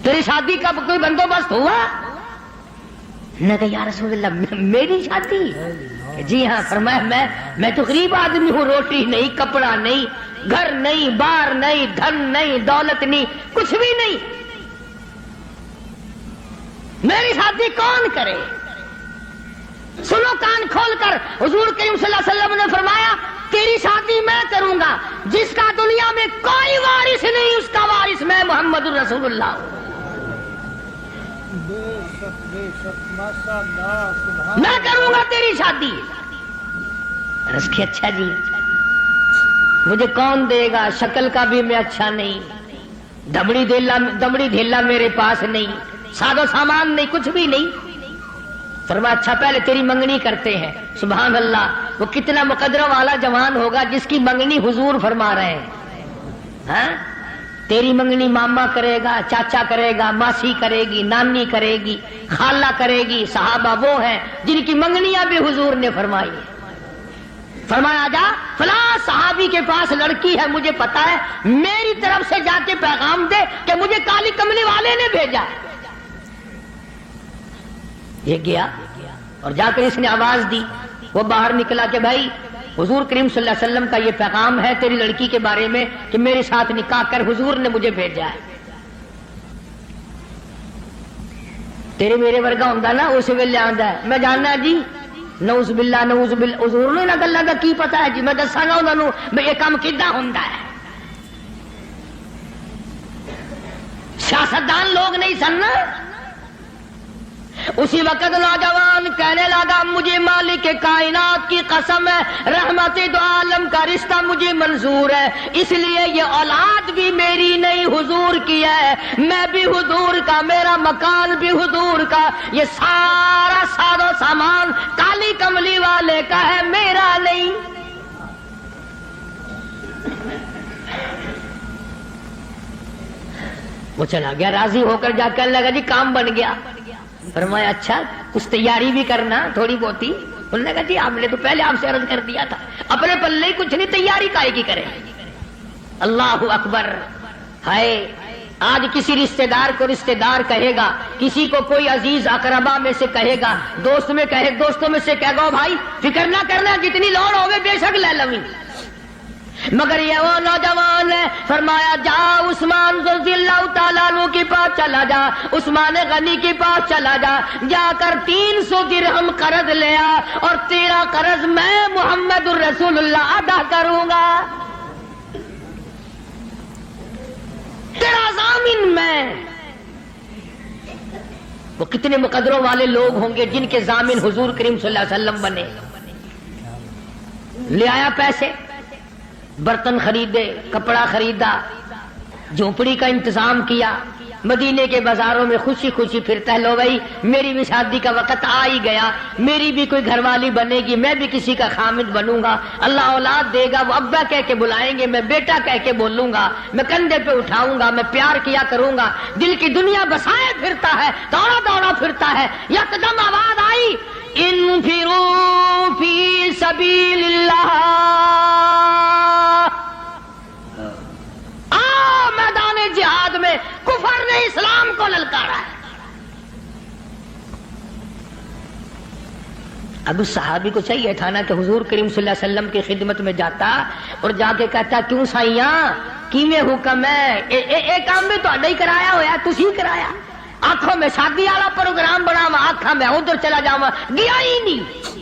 تیری شادی کا کوئی بندوبست ہوا؟ نے کہا یا رسول اللہ میری شادی؟ جی ہاں. فرمایا میں تو غریب آدمی ہوں, روٹی نہیں, کپڑا نہیں, گھر نہیں, بار نہیں, دھن نہیں, دولت نہیں, کچھ بھی نہیں, میری شادی کون کرے؟ سنو کان کھول کر, حضور کریم صلی اللہ علیہ وسلم نے فرمایا تیری شادی میں کروں گا, جس کا دنیا میں کوئی وارث نہیں اس کا وارث میں محمد الرسول اللہ ہوں. بے شک ماشاء اللہ سبحان میں کروں گا تیری شادی. عرض کی اچھا جی, مجھے کون دے گا؟ شکل کا بھی میں اچھا نہیں, دمڑی دھیلا میرے پاس نہیں, سادو سامان نہیں, کچھ بھی نہیں. فرمایا اچھا پہلے تیری منگنی کرتے ہیں. سبحان اللہ, وہ کتنا مقدرہ والا جوان ہوگا جس کی منگنی حضور فرما رہے ہیں. ہاں, تیری منگنی ماما کرے گا, چاچا کرے گا, ماسی کرے گی, نانی کرے گی, خالہ کرے گی. صحابہ وہ ہیں جن کی منگنیاں بھی حضور نے فرمائی. فرمایا جا فلاں صحابی کے پاس لڑکی ہے, مجھے پتا ہے, میری طرف سے جا کے پیغام دے کہ مجھے کالی کملی والے نے بھیجا. یہ گیا اور جا کر اس نے آواز دی. وہ باہر نکلا کہ بھائی حضور کریم صلی اللہ علیہ وسلم کا یہ پیغام ہے تیری لڑکی کے بارے میں کہ میرے ساتھ نکاح کر, حضور نے مجھے بھیجا ہے. تیرے میرے ورگا ہوندا نا اس ویلے آندا ہے, میں جاننا جی نعوذ باللہ نعوذ باللہ, حضور نے نہ گلاں دا کی پتا ہے جی, میں دساں گا انہاں نوں میں یہ کام کیدا ہوندا ہے. سیاستدان لوگ نہیں سن. اسی وقت نوجوان کہنے لگا مجھے مالک کائنات کی قسم ہے, رحمت دو عالم کا رشتہ مجھے منظور ہے, اس لیے یہ اولاد بھی میری نہیں حضور کی ہے, میں بھی حضور کا, میرا مکان بھی حضور کا, یہ سارا سادو سامان کالی کملی والے کا ہے, میرا نہیں. وہ چلا گیا, راضی ہو کر جا کر لگا جی کام بن گیا. فرمایا اچھا کچھ تیاری بھی کرنا تھوڑی بہت ہی. انہوں نے کہا جی آپ نے تو پہلے آپ سے عرض کر دیا تھا, اپنے پلے کچھ نہیں, تیاری کائے کی کرے. اللہ اکبر. ہائے آج کسی رشتہ دار کو رشتہ دار کہے گا, کسی کو کوئی عزیز اقربا میں سے کہے گا, دوستوں میں سے کہے گا بھائی فکر نہ کرنا, جتنی لوڑ ہوگی بے شک لے لویں. مگر یہ وہ نوجوان ہے, فرمایا جا عثمان رضی اللہ تعالیٰ عنہ کے پاس چلا جا, عثمان غنی کے پاس چلا جا, جا کر 300 درہم قرض لیا اور تیرا قرض میں محمد الرسول اللہ ادا کروں گا, تیرا ضامن میں. وہ کتنے مقدروں والے لوگ ہوں گے جن کے ضامن حضور کریم صلی اللہ علیہ وسلم بنے. لے آیا پیسے, برتن خریدے, کپڑا خریدا, جھونپڑی کا انتظام کیا, مدینے کے بازاروں میں خوشی خوشی پھرتا ہے. لو بھائی میری بھی شادی کا وقت آ ہی گیا, میری بھی کوئی گھر والی بنے گی, میں بھی کسی کا خامد بنوں گا, اللہ اولاد دے گا, وہ ابا کہہ کے بلائیں گے, میں بیٹا کہہ کے بولوں گا, میں کندھے پہ اٹھاؤں گا, میں پیار کیا کروں گا. دل کی دنیا بسائے پھرتا ہے, دوڑا پھرتا ہے. یکدم آواز آئی انفروا فی سبیل اللہ, میدان جہاد میں کفر نے اسلام کو للکارا ہے. اب اس صحابی کو چاہیے تھا نا کہ حضور کریم صلی اللہ علیہ وسلم کی خدمت میں جاتا اور جا کے کہتا کیوں سائیاں کیویں حکم ہے, اے کام بھی تہاڈا ہی کرایا ہویا, تسی کرایا. آنکھوں میں شادی والا پروگرام بناوا, آنکھاں میں ادھر چلا جاواں, گیا ہی نہیں.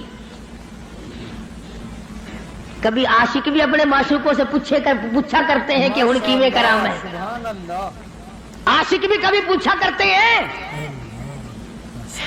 کبھی عاشق بھی اپنے معشوقوں سے پوچھا کرتے ہیں کہ ہن کیویں کراں میں. سبحان اللہ. عاشق بھی کبھی پوچھا کرتے ہیں.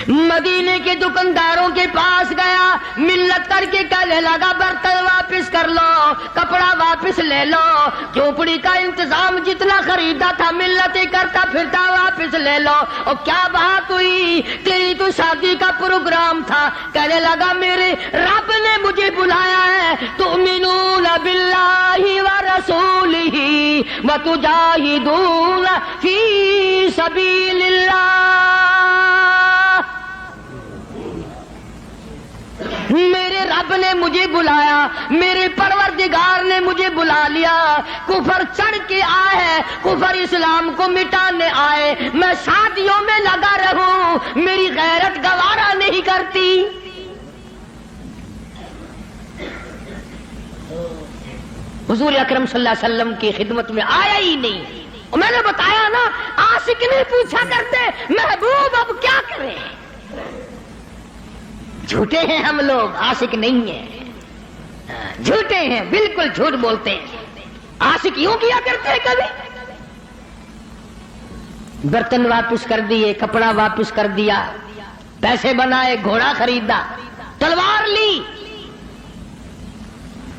مدینے کے دکانداروں کے پاس گیا, ملت کر کے کہنے لگا برتن واپس کر لو, کپڑا واپس لے لو, جھوپڑی کا انتظام جتنا خریدا تھا ملت ہی کرتا پھرتا واپس لے لو. اور کیا بات ہوئی, تیری تو شادی کا پروگرام تھا. کہنے لگا میرے رب نے مجھے بلایا ہے, تؤمنون باللہ ورسولہ وتجاهدون في سبيل الله. میرے رب نے مجھے بلایا، میرے پروردگار نے مجھے بلا لیا. کفر چڑھ کے آئے ہے، کفر اسلام کو مٹانے آئے. میں شادیوں میں لگا رہوں، میری غیرت گوارا نہیں کرتی. حضور اکرم صلی اللہ علیہ وسلم کی خدمت میں آیا ہی نہیں. میں نے بتایا نا، عاشق نہیں پوچھا کرتے محبوب اب کیا کریں. جھوٹے ہیں ہم لوگ، عاشق نہیں ہیں، جھوٹے ہیں، بالکل جھوٹ بولتے ہیں. عاشق یوں کیا کرتے ہیں، کبھی برتن واپس کر دیے، کپڑا واپس کر دیا، پیسے بنائے، گھوڑا خریدا، تلوار لی،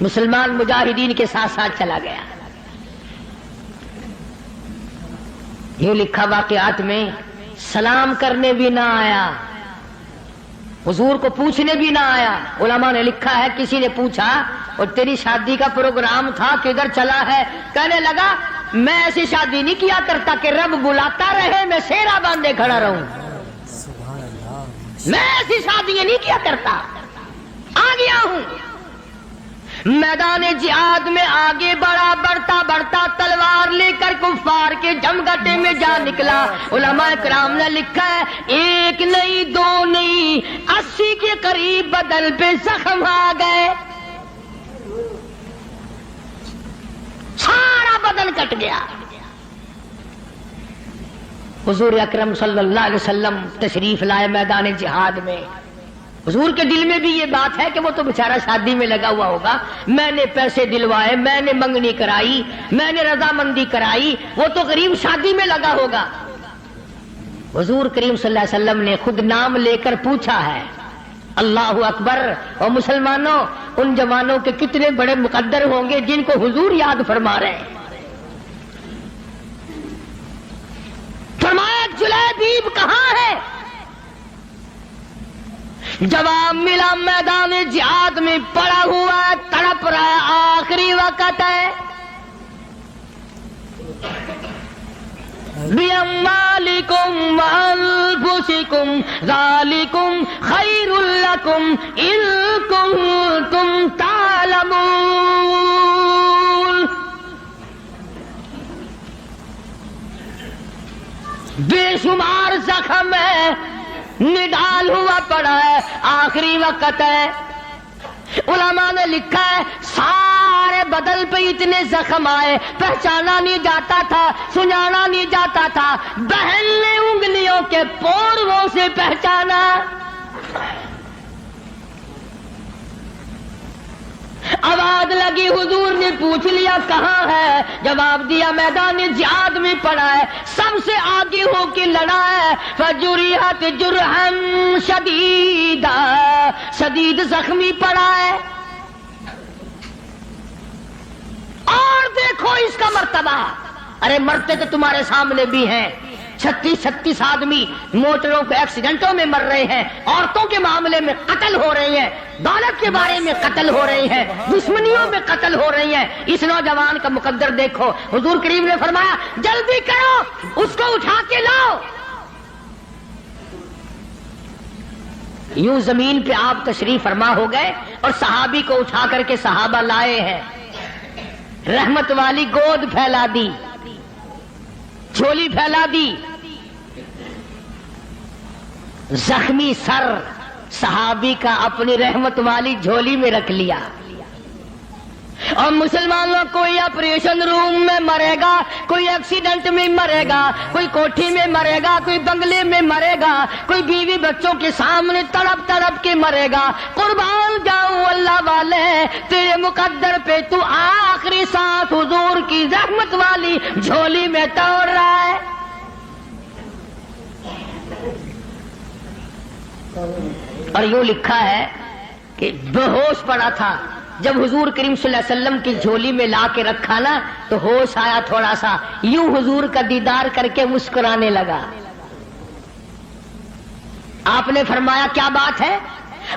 مسلمان مجاہدین کے ساتھ ساتھ چلا گیا. یہ لکھا واقعات میں، سلام کرنے بھی نہ آیا، حضور کو پوچھنے بھی نہ آیا. علماء نے لکھا ہے کسی نے پوچھا اور تیری شادی کا پروگرام تھا کدھر چلا ہے؟ کہنے لگا میں ایسی شادی نہیں کیا کرتا کہ رب بلاتا رہے میں سیرا باندھے کھڑا رہوں. میں ایسی شادیاں نہیں کیا کرتا. آ گیا ہوں میدان جہاد میں، آگے بڑھا، بڑھتا بڑھتا تلوار لے کر کفار کے جمگٹے میں جا نکلا. علماء کرام نے لکھا ہے ایک نہیں، دو نہیں، 80 کے قریب بدن پہ زخم آ گئے، سارا بدن کٹ گیا. حضور اکرم صلی اللہ علیہ وسلم تشریف لائے میدان جہاد میں. حضور کے دل میں بھی یہ بات ہے کہ وہ تو بیچارہ شادی میں لگا ہوا ہوگا، میں نے پیسے دلوائے، میں نے منگنی کرائی، میں نے رضامندی کرائی، وہ تو غریب شادی میں لگا ہوگا. حضور کریم صلی اللہ علیہ وسلم نے خود نام لے کر پوچھا ہے. اللہ اکبر. اور مسلمانوں، ان جوانوں کے کتنے بڑے مقدر ہوں گے جن کو حضور یاد فرما رہے ہیں. فرمایا جلیبیب کہاں ہے؟ جواب ملا میدان جہاد میں پڑا ہوا ہے، تڑپ رہا ہے، آخری وقت ہے. بِأَمْوَالِكُمْ وَأَنفُسِكُمْ ذَلِكُمْ خَيْرٌ لَكُمْ إِن كُنتُمْ تَعْلَمُونَ. بے شمار زخم ہے، نڈال ہوا پڑا ہے، آخری وقت ہے. علماء نے لکھا ہے سارے بدن پہ اتنے زخم آئے، پہچانا نہیں جاتا تھا، سنانا نہیں جاتا تھا. بہن نے انگلیوں کے پوروں سے پہچانا. آواز لگی، حضور نے پوچھ لیا کہاں ہے؟ جواب دیا میدان جہاد میں پڑا ہے، سب سے آگے ہو کے لڑا ہے. فجرحت جرحا شدیدا، شدید زخمی پڑا ہے. اور دیکھو اس کا مرتبہ. ارے مرتے تو تمہارے سامنے بھی ہیں، 36 آدمی موٹروں کے ایکسیڈنٹوں میں مر رہے ہیں، عورتوں کے معاملے میں قتل ہو رہے ہیں، دولت کے بارے میں قتل ہو رہے ہیں، دشمنیوں میں قتل ہو رہی ہیں. اس نوجوان کا مقدر دیکھو. حضور کریم نے فرمایا جلدی کرو، اس کو اٹھا کے لاؤ. یوں زمین پہ آپ تشریف فرما ہو گئے اور صحابی کو اٹھا کر کے صحابہ لائے ہیں. رحمت والی گود پھیلا دی، جھولی پھیلا دی. زخمی سر صحابی کا اپنی رحمت والی جھولی میں رکھ لیا. اور مسلمانوں کوئی آپریشن روم میں مرے گا، کوئی ایکسیڈنٹ میں مرے گا، کوئی کوٹھی میں مرے گا، کوئی بنگلے میں مرے گا، کوئی بیوی بچوں کے سامنے تڑپ تڑپ کے مرے گا. قربان جاؤں اللہ والے، تیرے مقدر پہ تو آخری سانس حضور کی رحمت والی جھولی میں توڑ رہا ہے. اور یوں لکھا ہے کہ بے ہوش پڑا تھا. جب حضور کریم صلی اللہ علیہ وسلم کی جھولی میں لا کے رکھا نا تو ہوش آیا تھوڑا سا، یوں حضور کا دیدار کر کے مسکرانے لگا. آپ نے فرمایا کیا بات ہے؟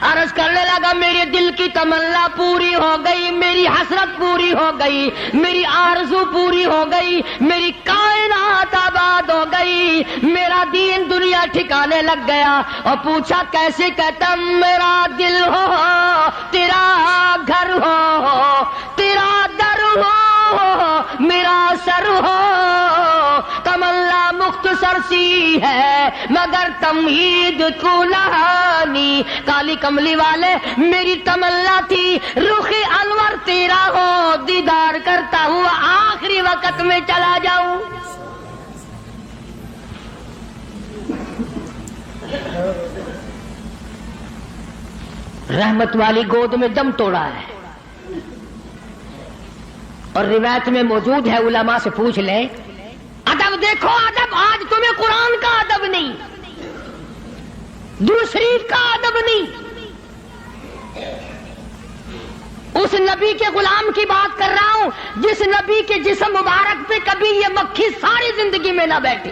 عرض کرنے لگا میرے دل کی تمنا پوری ہو گئی، میری حسرت پوری ہو گئی، میری آرزو پوری ہو گئی، میری کائنات آباد ہو گئی، میرا دین دنیا ٹھکانے لگ گیا۔ اور پوچھا کیسے؟ کہتا میرا دل ہو تیرا گھر ہو، تیرا در ہو میرا سر ہو، تمنا مختصر سی ہے مگر تمہید کلہانی۔ کالی کملی والے میری تمنا تھی رخ انور تیرا ہو، دیدار کرتا ہوا آخری وقت میں چلا جاؤں۔ رحمت والی گود میں دم توڑا ہے، اور روایت میں موجود ہے، علماء سے پوچھ لیں۔ ادب دیکھو، ادب آج تمہیں قرآن کا ادب نہیں، درود شریف کا ادب نہیں، اس نبی کے غلام کی بات کر رہا ہوں جس نبی کے جسم مبارک پہ کبھی یہ مکھی ساری زندگی میں نہ بیٹھی۔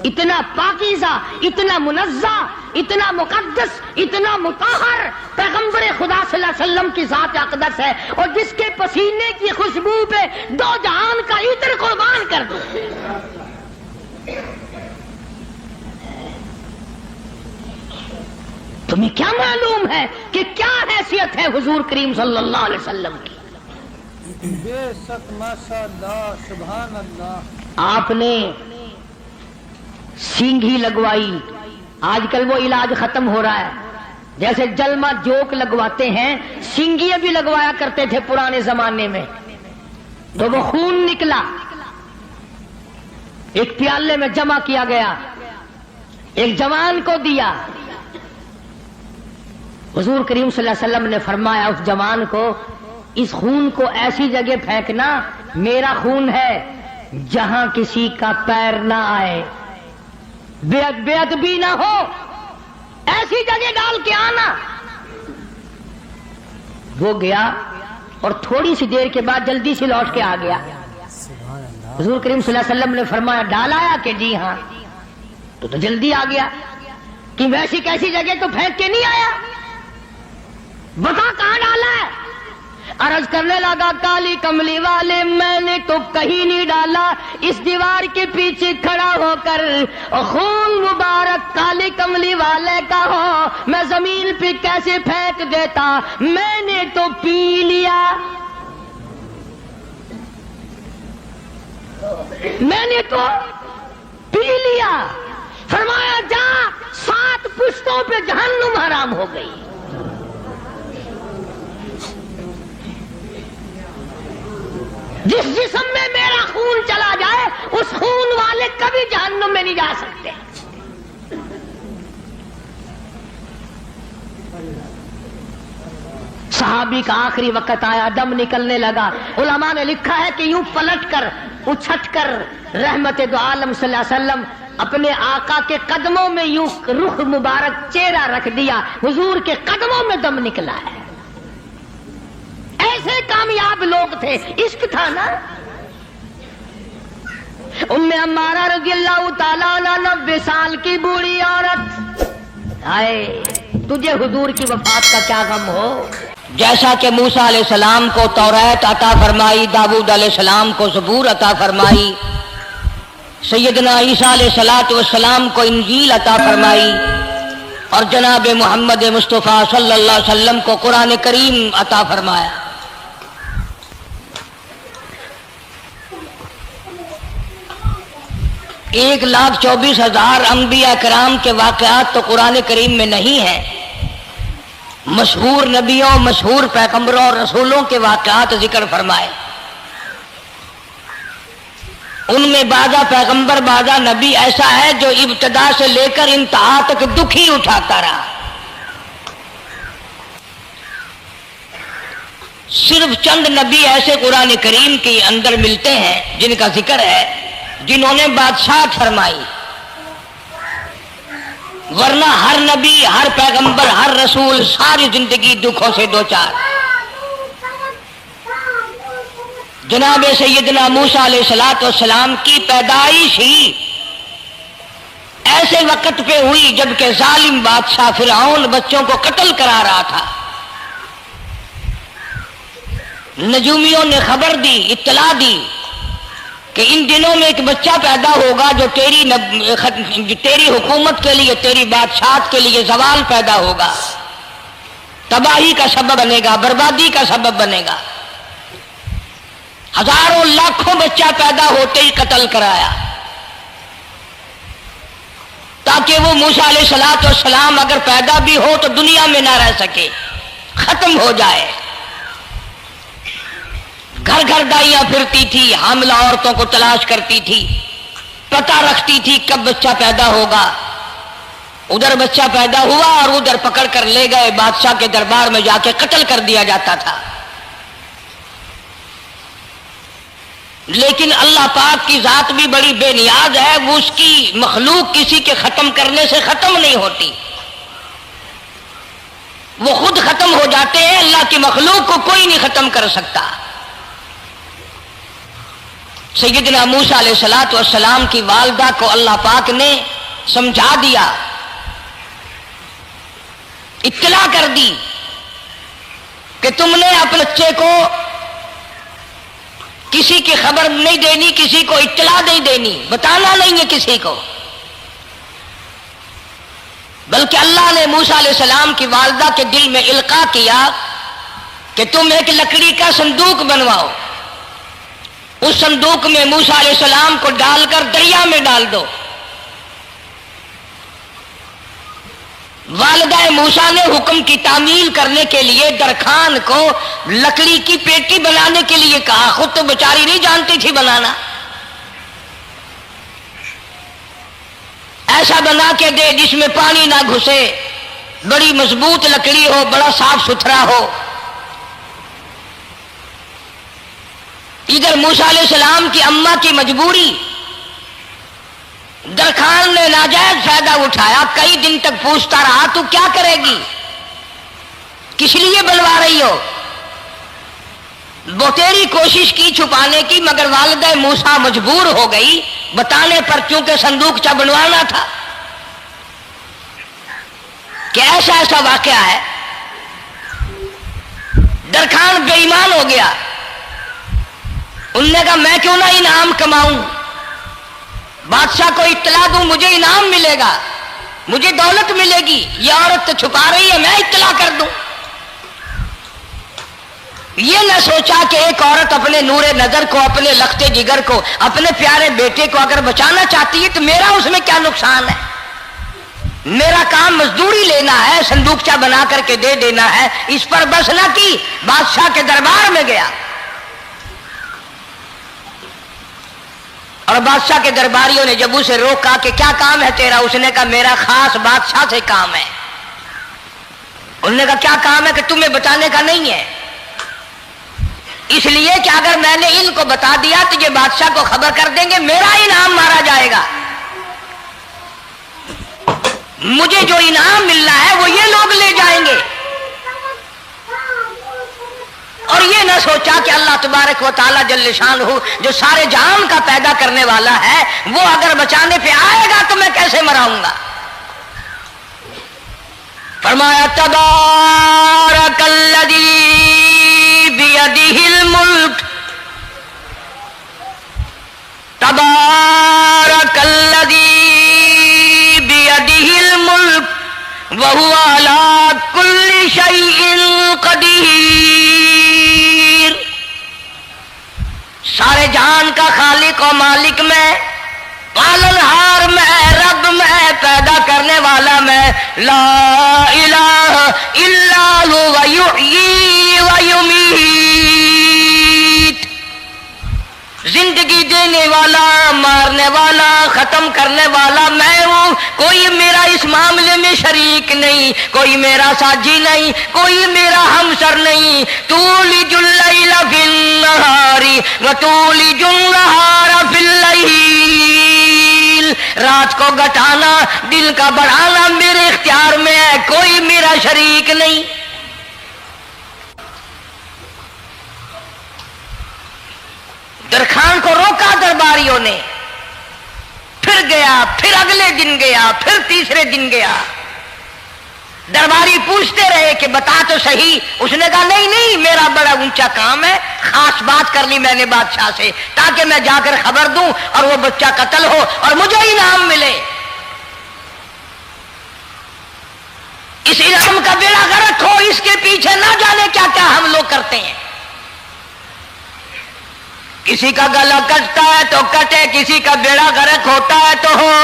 اتنا پاکیزہ، اتنا منزہ، اتنا مقدس، اتنا مطہر پیغمبر خدا صلی اللہ علیہ وسلم کی ذات اقدس ہے، اور جس کے پسینے کی خوشبو پہ دو جہان کا عطر قربان کر دو۔ تمہیں کیا معلوم ہے کہ کیا حیثیت ہے حضور کریم صلی اللہ علیہ وسلم کی؟ بے شک ماشاء اللہ سبحان اللہ۔ آپ نے سینگھی لگوائی، آج کل وہ علاج ختم ہو رہا ہے، جیسے جلمہ جوک لگواتے ہیں، سینگیاں بھی لگوایا کرتے تھے پرانے زمانے میں، تو وہ خون نکلا، ایک پیالے میں جمع کیا گیا، ایک جوان کو دیا۔ حضور کریم صلی اللہ علیہ وسلم نے فرمایا اس جوان کو، اس خون کو ایسی جگہ پھینکنا، میرا خون ہے جہاں کسی کا پیر نہ آئے، بے ادبی نہ ہو، ایسی جگہ ڈال کے آنا۔ وہ گیا اور تھوڑی سی دیر کے بعد جلدی سے لوٹ کے آ گیا۔ حضور کریم صلی اللہ علیہ وسلم نے فرمایا ڈال آیا کہ جی ہاں، تو جلدی آ گیا کہ ویسی کیسی جگہ تو پھینک کے نہیں آیا، بتا کہاں ڈالا ہے؟ عرض کرنے لگا کالی کملی والے میں نے تو کہیں نہیں ڈالا، اس دیوار کے پیچھے کھڑا ہو کر خون مبارک کالی کملی والے کا ہو میں زمین پہ کیسے پھینک دیتا، میں نے تو پی لیا، میں نے تو پی لیا۔ فرمایا جا 7 پشتوں پہ جہنم حرام ہو گئی۔ جس جسم میں میرا خون چلا جائے اس خون والے کبھی جہنم میں نہیں جا سکتے۔ صحابی کا آخری وقت آیا، دم نکلنے لگا، علماء نے لکھا ہے کہ یوں پلٹ کر اچھٹ کر رحمت دو عالم صلی اللہ علیہ وسلم اپنے آقا کے قدموں میں یوں رخ مبارک چہرہ رکھ دیا، حضور کے قدموں میں دم نکلا ہے۔ ایسے کامیاب لوگ تھے، عشق تھا نا۔ ام عمارہ رضی اللہ تعالیٰ عنہ 90 سال کی بوڑھی عورت، ہائے تجھے حضور کی وفات کا کیا غم ہو۔ جیسا کہ موسیٰ علیہ السلام کو توریت عطا فرمائی، داؤد علیہ السلام کو زبور عطا فرمائی، سیدنا عیسیٰ علیہ السلام کو انجیل عطا فرمائی، اور جناب محمد مصطفیٰ صلی اللہ علیہ وسلم کو قرآن کریم عطا فرمایا۔ 1,24,000 انبیاء کرام کے واقعات تو قرآن کریم میں نہیں ہیں، مشہور نبیوں، مشہور پیغمبروں اور رسولوں کے واقعات ذکر فرمائے۔ ان میں بعضا پیغمبر، بعضا نبی ایسا ہے جو ابتدا سے لے کر انتہا تک دکھ ہی اٹھاتا رہا۔ صرف چند نبی ایسے قرآن کریم کے اندر ملتے ہیں جن کا ذکر ہے، جنہوں نے بادشاہت فرمائی، ورنہ ہر نبی، ہر پیغمبر، ہر رسول ساری زندگی دکھوں سے دوچار۔ جناب سیدنا موسیٰ علیہ السلام کی پیدائش ہی ایسے ایسے وقت پہ ہوئی جبکہ ظالم بادشاہ فرعون بچوں کو قتل کرا رہا تھا۔ نجومیوں نے خبر دی، اطلاع دی کہ ان دنوں میں ایک بچہ پیدا ہوگا جو تیری حکومت کے لیے، تیری بادشاہت کے لیے زوال پیدا ہوگا، تباہی کا سبب بنے گا، بربادی کا سبب بنے گا۔ ہزاروں لاکھوں بچہ پیدا ہوتے ہی قتل کرایا تاکہ وہ موسیٰ علیہ السلام اگر پیدا بھی ہو تو دنیا میں نہ رہ سکے، ختم ہو جائے۔ گھر گھر دائیاں پھرتی تھی، حاملہ عورتوں کو تلاش کرتی تھی، پتہ رکھتی تھی کب بچہ پیدا ہوگا۔ ادھر بچہ پیدا ہوا اور ادھر پکڑ کر لے گئے، بادشاہ کے دربار میں جا کے قتل کر دیا جاتا تھا۔ لیکن اللہ پاک کی ذات بھی بڑی بے نیاز ہے، وہ اس کی مخلوق کسی کے ختم کرنے سے ختم نہیں ہوتی، وہ خود ختم ہو جاتے ہیں۔ اللہ کی مخلوق کو کوئی نہیں ختم کر سکتا۔ سیدنا موسیٰ علیہ السلام کی والدہ کو اللہ پاک نے سمجھا دیا، اطلاع کر دی کہ تم نے اپنے بچے کو کسی کی خبر نہیں دینی، کسی کو اطلاع نہیں دینی، بتانا نہیں ہے کسی کو، بلکہ اللہ نے موسیٰ علیہ السلام کی والدہ کے دل میں القاء کیا کہ تم ایک لکڑی کا صندوق بنواؤ، اس صندوق میں موسیٰ علیہ السلام کو ڈال کر دریا میں ڈال دو۔ والدہ موسیٰ نے حکم کی تعمیل کرنے کے لیے درخان کو لکڑی کی پیٹی بنانے کے لیے کہا، خود تو بیچاری نہیں جانتی تھی بنانا۔ ایسا بنا کے دے جس میں پانی نہ گھسے، بڑی مضبوط لکڑی ہو، بڑا صاف ستھرا ہو۔ ادھر موسیٰ علیہ السلام کی اماں کی مجبوری، درخان نے ناجائز فائدہ اٹھایا، کئی دن تک پوچھتا رہا تو کیا کرے گی، کس لیے بنوا رہی ہو؟ بتیری کوشش کی چھپانے کی، مگر والدہ موسیٰ مجبور ہو گئی بتانے پر، چونکہ صندوق بنوانا تھا۔ کہ ایسا واقعہ ہے، درخان بے ایمان ہو گیا۔ انہوں نے کہا میں کیوں نہ انعام کماؤں، بادشاہ کو اطلاع دوں، مجھے انعام ملے گا، مجھے دولت ملے گی، یہ عورت تو چھپا رہی ہے، میں اطلاع کر دوں۔ یہ نہ سوچا کہ ایک عورت اپنے نور نظر کو، اپنے لخت جگر کو، اپنے پیارے بیٹے کو اگر بچانا چاہتی ہے تو میرا اس میں کیا نقصان ہے، میرا کام مزدوری لینا ہے، صندوقچہ بنا کر کے دے دینا ہے۔ اس پر بس نہ کی، بادشاہ کے دربار میں گیا اور بادشاہ کے درباریوں نے جب اسے روکا کہ کیا کام ہے تیرا، اس نے کہا میرا خاص بادشاہ سے کام ہے۔ انہوں نے کہا کیا کام ہے؟ کہ تمہیں بتانے کا نہیں ہے، اس لیے کہ اگر میں نے ان کو بتا دیا تو یہ بادشاہ کو خبر کر دیں گے، میرا انعام مارا جائے گا، مجھے جو انعام ملنا ہے وہ یہ لوگ لے جائیں گے۔ اور یہ نہ سوچا کہ اللہ تبارک و تعالیٰ جل شانہ جو سارے جہان کا پیدا کرنے والا ہے، وہ اگر بچانے پہ آئے گا تو میں کیسے مراؤں گا۔ فرمایا تبارک الذی بیدہ الملک، تبارک الذی بیدہ الملک وہو علی کل شیء قدیر۔ سارے جہان کا خالق و مالک میں، پالنہار میں، رب میں، پیدا کرنے والا میں، لا الہ الا هو یحیی و یمیت، زندگی دینے والا، مارنے والا، ختم کرنے والا میں ہوں، کوئی میرا اس معاملے میں شریک نہیں، کوئی میرا ساجی نہیں، کوئی میرا ہمسر نہیں۔ تولج اللیل فی النہار وتولج النہار فی اللیل، رات کو گھٹانا، دن کا بڑھانا میرے اختیار میں ہے، کوئی میرا شریک نہیں۔ درخان کو روکا درباریوں نے، پھر گیا، پھر اگلے دن گیا، پھر تیسرے دن گیا، درباری پوچھتے رہے کہ بتا تو صحیح. اس نے کہا نہیں نہیں، میرا بڑا اونچا کام ہے، خاص بات کر لی میں نے بادشاہ سے تاکہ میں جا کر خبر دوں اور وہ بچہ قتل ہو اور مجھے انعام ملے. اس انعام کا بیڑا غرق ہو، اس کے پیچھے نہ جانے کیا کیا ہم لوگ کرتے ہیں. کسی کا گلا کٹتا ہے تو کٹے، کسی کا بیڑا غرق ہوتا ہے تو ہو،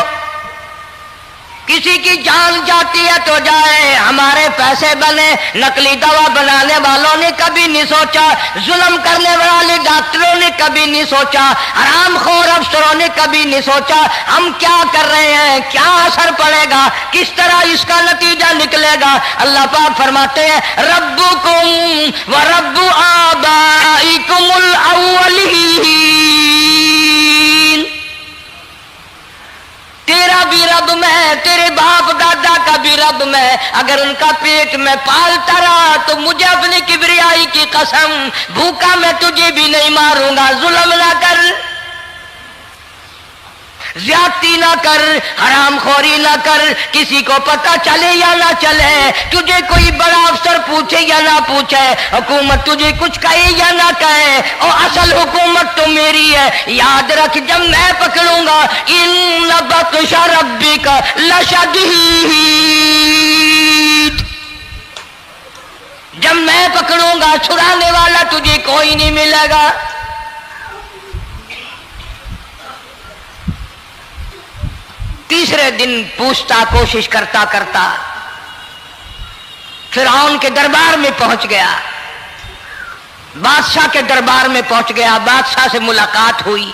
کسی کی جان جاتی ہے تو جائے، ہمارے پیسے بنے. نقلی دوا بنانے والوں نے کبھی نہیں سوچا، ظلم کرنے والے ڈاکٹروں نے کبھی نہیں سوچا، حرام خور افسروں نے کبھی نہیں سوچا ہم کیا کر رہے ہیں، کیا اثر پڑے گا، کس طرح اس کا نتیجہ نکلے گا. اللہ پاک فرماتے ہیں ربکم و رب آبائکم الاولین، تیرا بھی رب میں، تیرے باپ دادا کا بھی رب میں. اگر ان کا پیٹ میں پالتا رہا تو مجھے اپنی کبریائی کی قسم، بھوکا میں تجھے بھی نہیں ماروں گا. ظلم نہ کر، زیادتی نہ کر، حرام خوری نہ کر، کسی کو پتہ چلے یا نہ چلے، تجھے کوئی بڑا افسر پوچھے یا نہ پوچھے، حکومت تجھے کچھ کہے یا نہ کہے، اور اصل حکومت تو میری ہے. یاد رکھ جب میں پکڑوں گا ان بطش ربک لشدید، جب میں پکڑوں گا چھڑانے والا تجھے کوئی نہیں ملے گا. تیسرے دن پوچھتا، کوشش کرتا کرتا فرعون کے دربار میں پہنچ گیا، بادشاہ کے دربار میں پہنچ گیا، بادشاہ سے ملاقات ہوئی.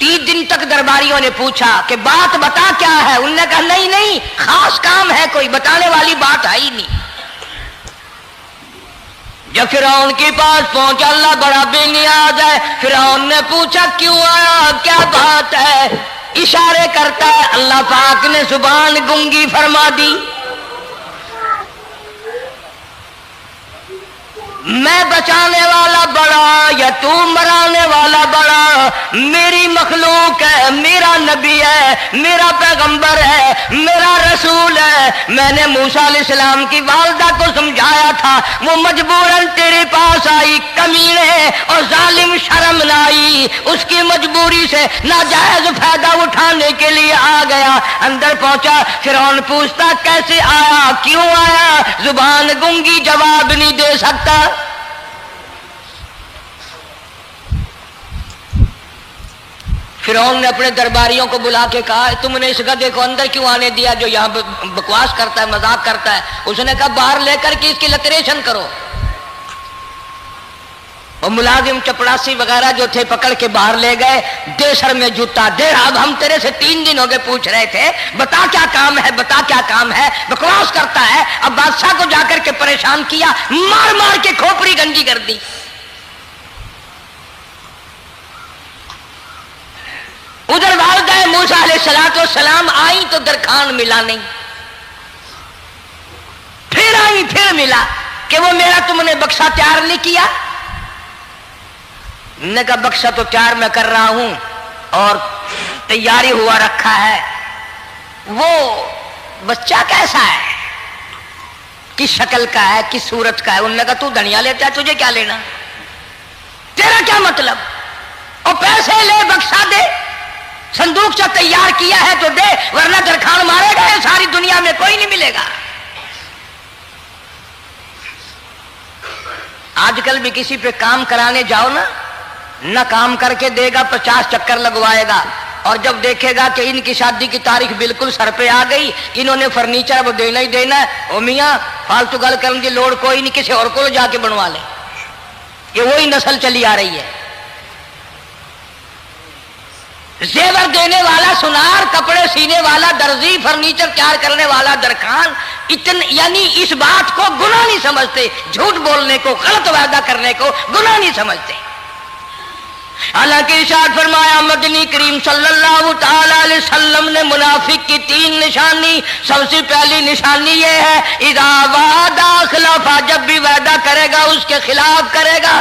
3 دن تک درباریوں نے پوچھا کہ بات بتا کیا ہے. انہوں نے کہا نہیں نہیں، خاص کام ہے، کوئی بتانے والی بات ہے ہی نہیں. جب فرعون کے پاس پہنچا، اللہ بڑا بے نیاز ہے، فرعون نے پوچھا کیوں آیا، کیا بات ہے. اشارے کرتا ہے، اللہ پاک نے زبان گنگی فرما دی. میں بچانے والا بڑا یا تو مرانے والا بڑا، میری مخلوق ہے، میرا نبی ہے، میرا پیغمبر ہے، میرا رسول ہے. میں نے موسیٰ علیہ السلام کی والدہ کو سمجھایا تھا، وہ مجبوراً تیرے پاس آئی، کمینے اور ظالم شرم نہ آئی، اس کی مجبوری سے ناجائز فائدہ اٹھانے کے لیے آ گیا. اندر پہنچا، فرعون پوچھتا کیسے آیا، کیوں آیا، زبان گنگی جواب نہیں دے سکتا. فرعون نے اپنے درباریوں کو بلا کے کہا تم نے اس گدھے کو اندر کیوں آنے دیا جو یہاں بکواس کرتا ہے، مذاق کرتا ہے. اس نے کہا باہر لے کر کے اس کی لتریشن کرو. اور ملازم چپڑاسی وغیرہ جو تھے پکڑ کے باہر لے گئے، دے سر میں جوتا دے. اب ہم تیرے سے 3 دن ہو گئے پوچھ رہے تھے بتا کیا کام ہے، بتا کیا کام ہے، بکواس کرتا ہے. اب بادشاہ کو جا کر کے پریشان کیا، مار مار کے کھوپڑی گنجی کر دی. ادھر والدہ موسیٰ علیہ السلام آئی تو درخان ملا نہیں، پھر آئی پھر ملا کہ وہ میرا تم نے بکسا تیار نہیں کیا. نے کہا بکسا تو تیار میں کر رہا ہوں اور تیاری ہوا رکھا ہے. وہ بچہ کیسا ہے، کس شکل کا ہے، کس صورت کا ہے. انہوں نے کہا تو دنیا لیتا ہے، تجھے کیا لینا، تیرا کیا مطلب، اور پیسے لے بکسا دے، صندوق سے تیار کیا ہے تو دے، ورنہ درخان مارے گئے ساری دنیا میں کوئی نہیں ملے گا. آج کل بھی کسی پہ کام کرانے جاؤ نا، نہ کام کر کے دے گا، 50 چکر لگوائے گا، اور جب دیکھے گا کہ ان کی شادی کی تاریخ بالکل سر پہ آ گئی، انہوں نے فرنیچر وہ دینا ہی دینا ہے، او میاں فالتو گل کرنے کی لوڑ کوئی نہیں، کسی اور کو جا کے بنوا لے. یہ وہی نسل چلی آ رہی ہے. زیور دینے والا سنار، کپڑے سینے والا درزی، فرنیچر تیار کرنے والا درخان، یعنی اس بات کو گناہ نہیں سمجھتے، جھوٹ بولنے کو، غلط وعدہ کرنے کو گناہ نہیں سمجھتے. حالانکہ ارشاد فرمایا مدنی کریم صلی اللہ تعالی علیہ وسلم نے منافق کی 3 نشانی، سب سے پہلی نشانی یہ ہے اذا وعد اخلف، جب بھی وعدہ کرے گا اس کے خلاف کرے گا.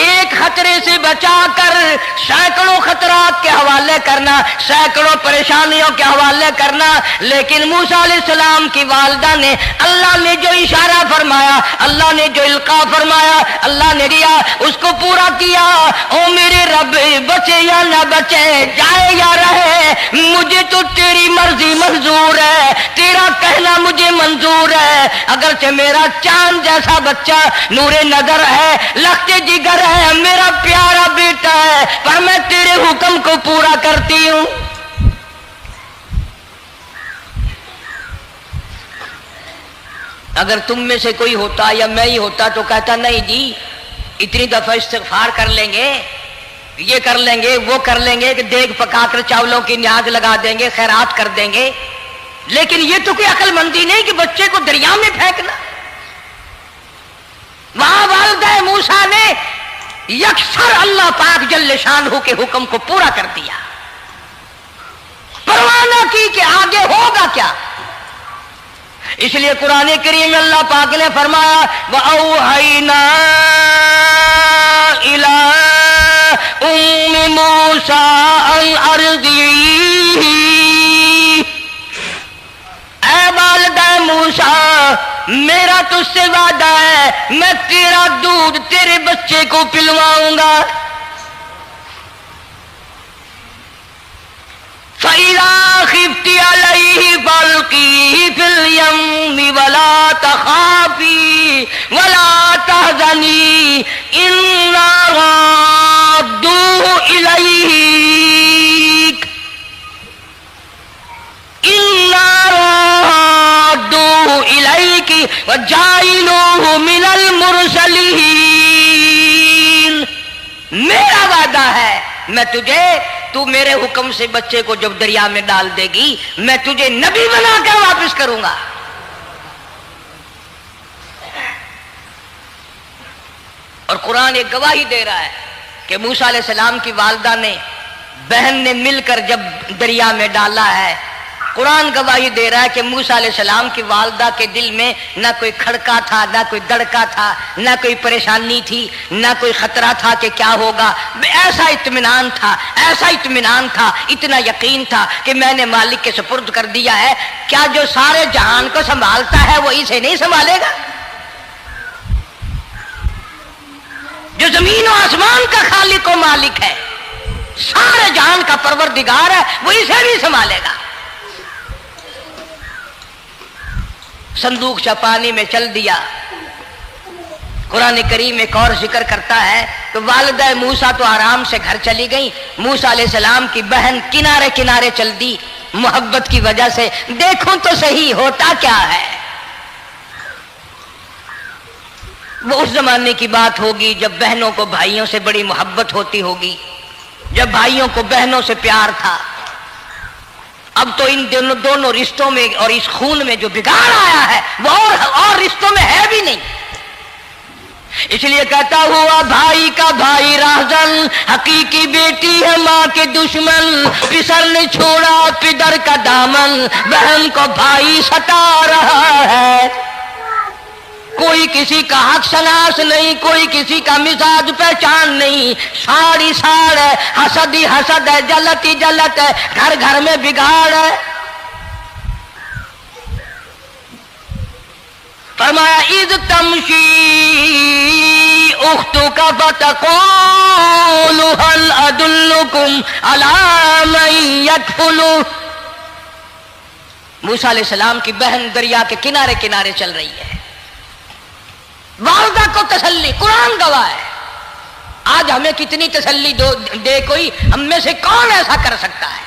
ایک خطرے سے بچا کر سینکڑوں خطرات کے حوالے کرنا، سینکڑوں پریشانیوں کے حوالے کرنا. لیکن موسیٰ علیہ السلام کی والدہ نے اللہ نے جو اشارہ فرمایا، اللہ نے جو القاء فرمایا، اللہ نے دیا، اس کو پورا کیا. او میرے رب، بچے یا نہ بچے، جائے یا رہے، مجھے تو تیری مرضی منظور ہے، تیرا کہنا مجھے منظور ہے. اگرچہ میرا چاند جیسا بچہ نور نظر ہے، لخت جگر ہے، میرا پیارا بیٹا ہے، پر میں تیرے حکم کو پورا کرتی ہوں. اگر تم میں سے کوئی ہوتا یا میں ہی ہوتا تو کہتا نہیں جی اتنی دفعہ استغفار کر لیں گے، یہ کر لیں گے، وہ کر لیں گے، کہ دیگ پکا کر چاولوں کی نیاز لگا دیں گے، خیرات کر دیں گے. لیکن یہ تو کوئی عقل مندی نہیں کہ بچے کو دریا میں پھینکنا. وہاں والدہ موسیٰ نے یکسر اللہ پاک جل شانہ کے حکم کو پورا کر دیا، پرواہ نہ کی کہ آگے ہوگا کیا. اس لیے قرآن کریم میں اللہ پاک نے فرمایا وَأَوْحَيْنَا إِلَىٰ أُمِّ مُوسَىٰ أَنْ أَرْضِعِيهِ، اے والدہ موسیٰ میرا تجھ سے وعدہ ہے، میں تیرا دودھ تیرے بچے کو پلواؤں گا. فَإِذَا خِفْتِ عَلَيْهِ فَأَلْقِيهِ فِي الْيَمِّ وَلَا تَخَافِي وَلَا تَحْزَنِي إِنَّا رَادُّوهُ إِلَيْكَ وَجَاعِلُوهُ مِنَ الْمُرْسَلِينَ. میرا وعدہ ہے میں تجھے، تو میرے حکم سے بچے کو جب دریا میں ڈال دے گی میں تجھے نبی بنا کر واپس کروں گا. اور قرآن ایک گواہی دے رہا ہے کہ موسیٰ علیہ السلام کی والدہ نے بہن نے مل کر جب دریا میں ڈالا ہے، قرآن گواہی دے رہا ہے کہ موسیٰ علیہ السلام کی والدہ کے دل میں نہ کوئی کھڑکا تھا، نہ کوئی دڑکا تھا، نہ کوئی پریشانی تھی، نہ کوئی خطرہ تھا کہ کیا ہوگا. ایسا اطمینان تھا، ایسا اطمینان تھا، اتنا یقین تھا کہ میں نے مالک کے سپرد کر دیا ہے. کیا جو سارے جہان کو سنبھالتا ہے وہ اسے نہیں سنبھالے گا؟ جو زمین و آسمان کا خالق و مالک ہے، سارے جہان کا پروردگار ہے، وہ اسے بھی سنبھالے گا. صندوق پانی میں چل دیا. قرآن کریم ایک اور ذکر کرتا ہے تو والدہ موسیٰ تو آرام سے گھر چلی گئی، موسیٰ علیہ السلام کی بہن کنارے کنارے چل دی محبت کی وجہ سے. دیکھوں تو صحیح ہوتا کیا ہے. وہ اس زمانے کی بات ہوگی جب بہنوں کو بھائیوں سے بڑی محبت ہوتی ہوگی، جب بھائیوں کو بہنوں سے پیار تھا. اب تو ان دونوں رشتوں میں اور اس خون میں جو بگاڑ آیا ہے وہ اور رشتوں میں ہے بھی نہیں. اس لیے کہتا ہوا بھائی کا بھائی راہزن، حقیقی بیٹی ہے ماں کے دشمن، پسر نے چھوڑا پدر کا دامن، بہن کو بھائی ستا رہا ہے. کوئی کسی کا حق شناس نہیں، کوئی کسی کا مزاج پہچان نہیں، ساڑی ساڑ ہے، حسد ہی حسد ہے، جلت ہی جلت ہے، گھر گھر میں بگاڑ ہے. فرمایا اذ تمشی اختک فتقول هل ادلکم علی من یکفل. موسیٰ علیہ السلام کی بہن دریا کے کنارے کنارے چل رہی ہے، والدہ کو تسلی. قرآن گواہ ہے. آج ہمیں کتنی تسلی دے کوئی، ہم میں سے کون ایسا کر سکتا ہے؟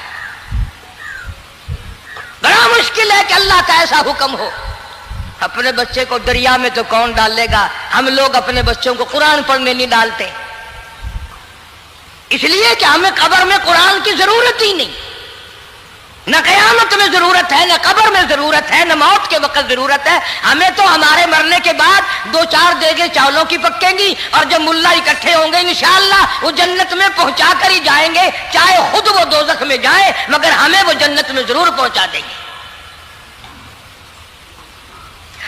بڑا مشکل ہے کہ اللہ کا ایسا حکم ہو. اپنے بچے کو دریا میں تو کون ڈالے گا؟ ہم لوگ اپنے بچوں کو قرآن پڑھنے نہیں ڈالتے، اس لیے کہ ہمیں قبر میں قرآن کی ضرورت ہی نہیں. نہ قیامت میں ضرورت ہے، نہ قبر میں ضرورت ہے، نہ موت کے وقت ضرورت ہے. ہمیں تو ہمارے مرنے کے بعد 2-4 دیگیں چاولوں کی پکیں گی اور جب ملا اکٹھے ہوں گے انشاءاللہ وہ جنت میں پہنچا کر ہی جائیں گے، چاہے خود وہ دوزخ میں جائیں مگر ہمیں وہ جنت میں ضرور پہنچا دیں گے.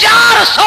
400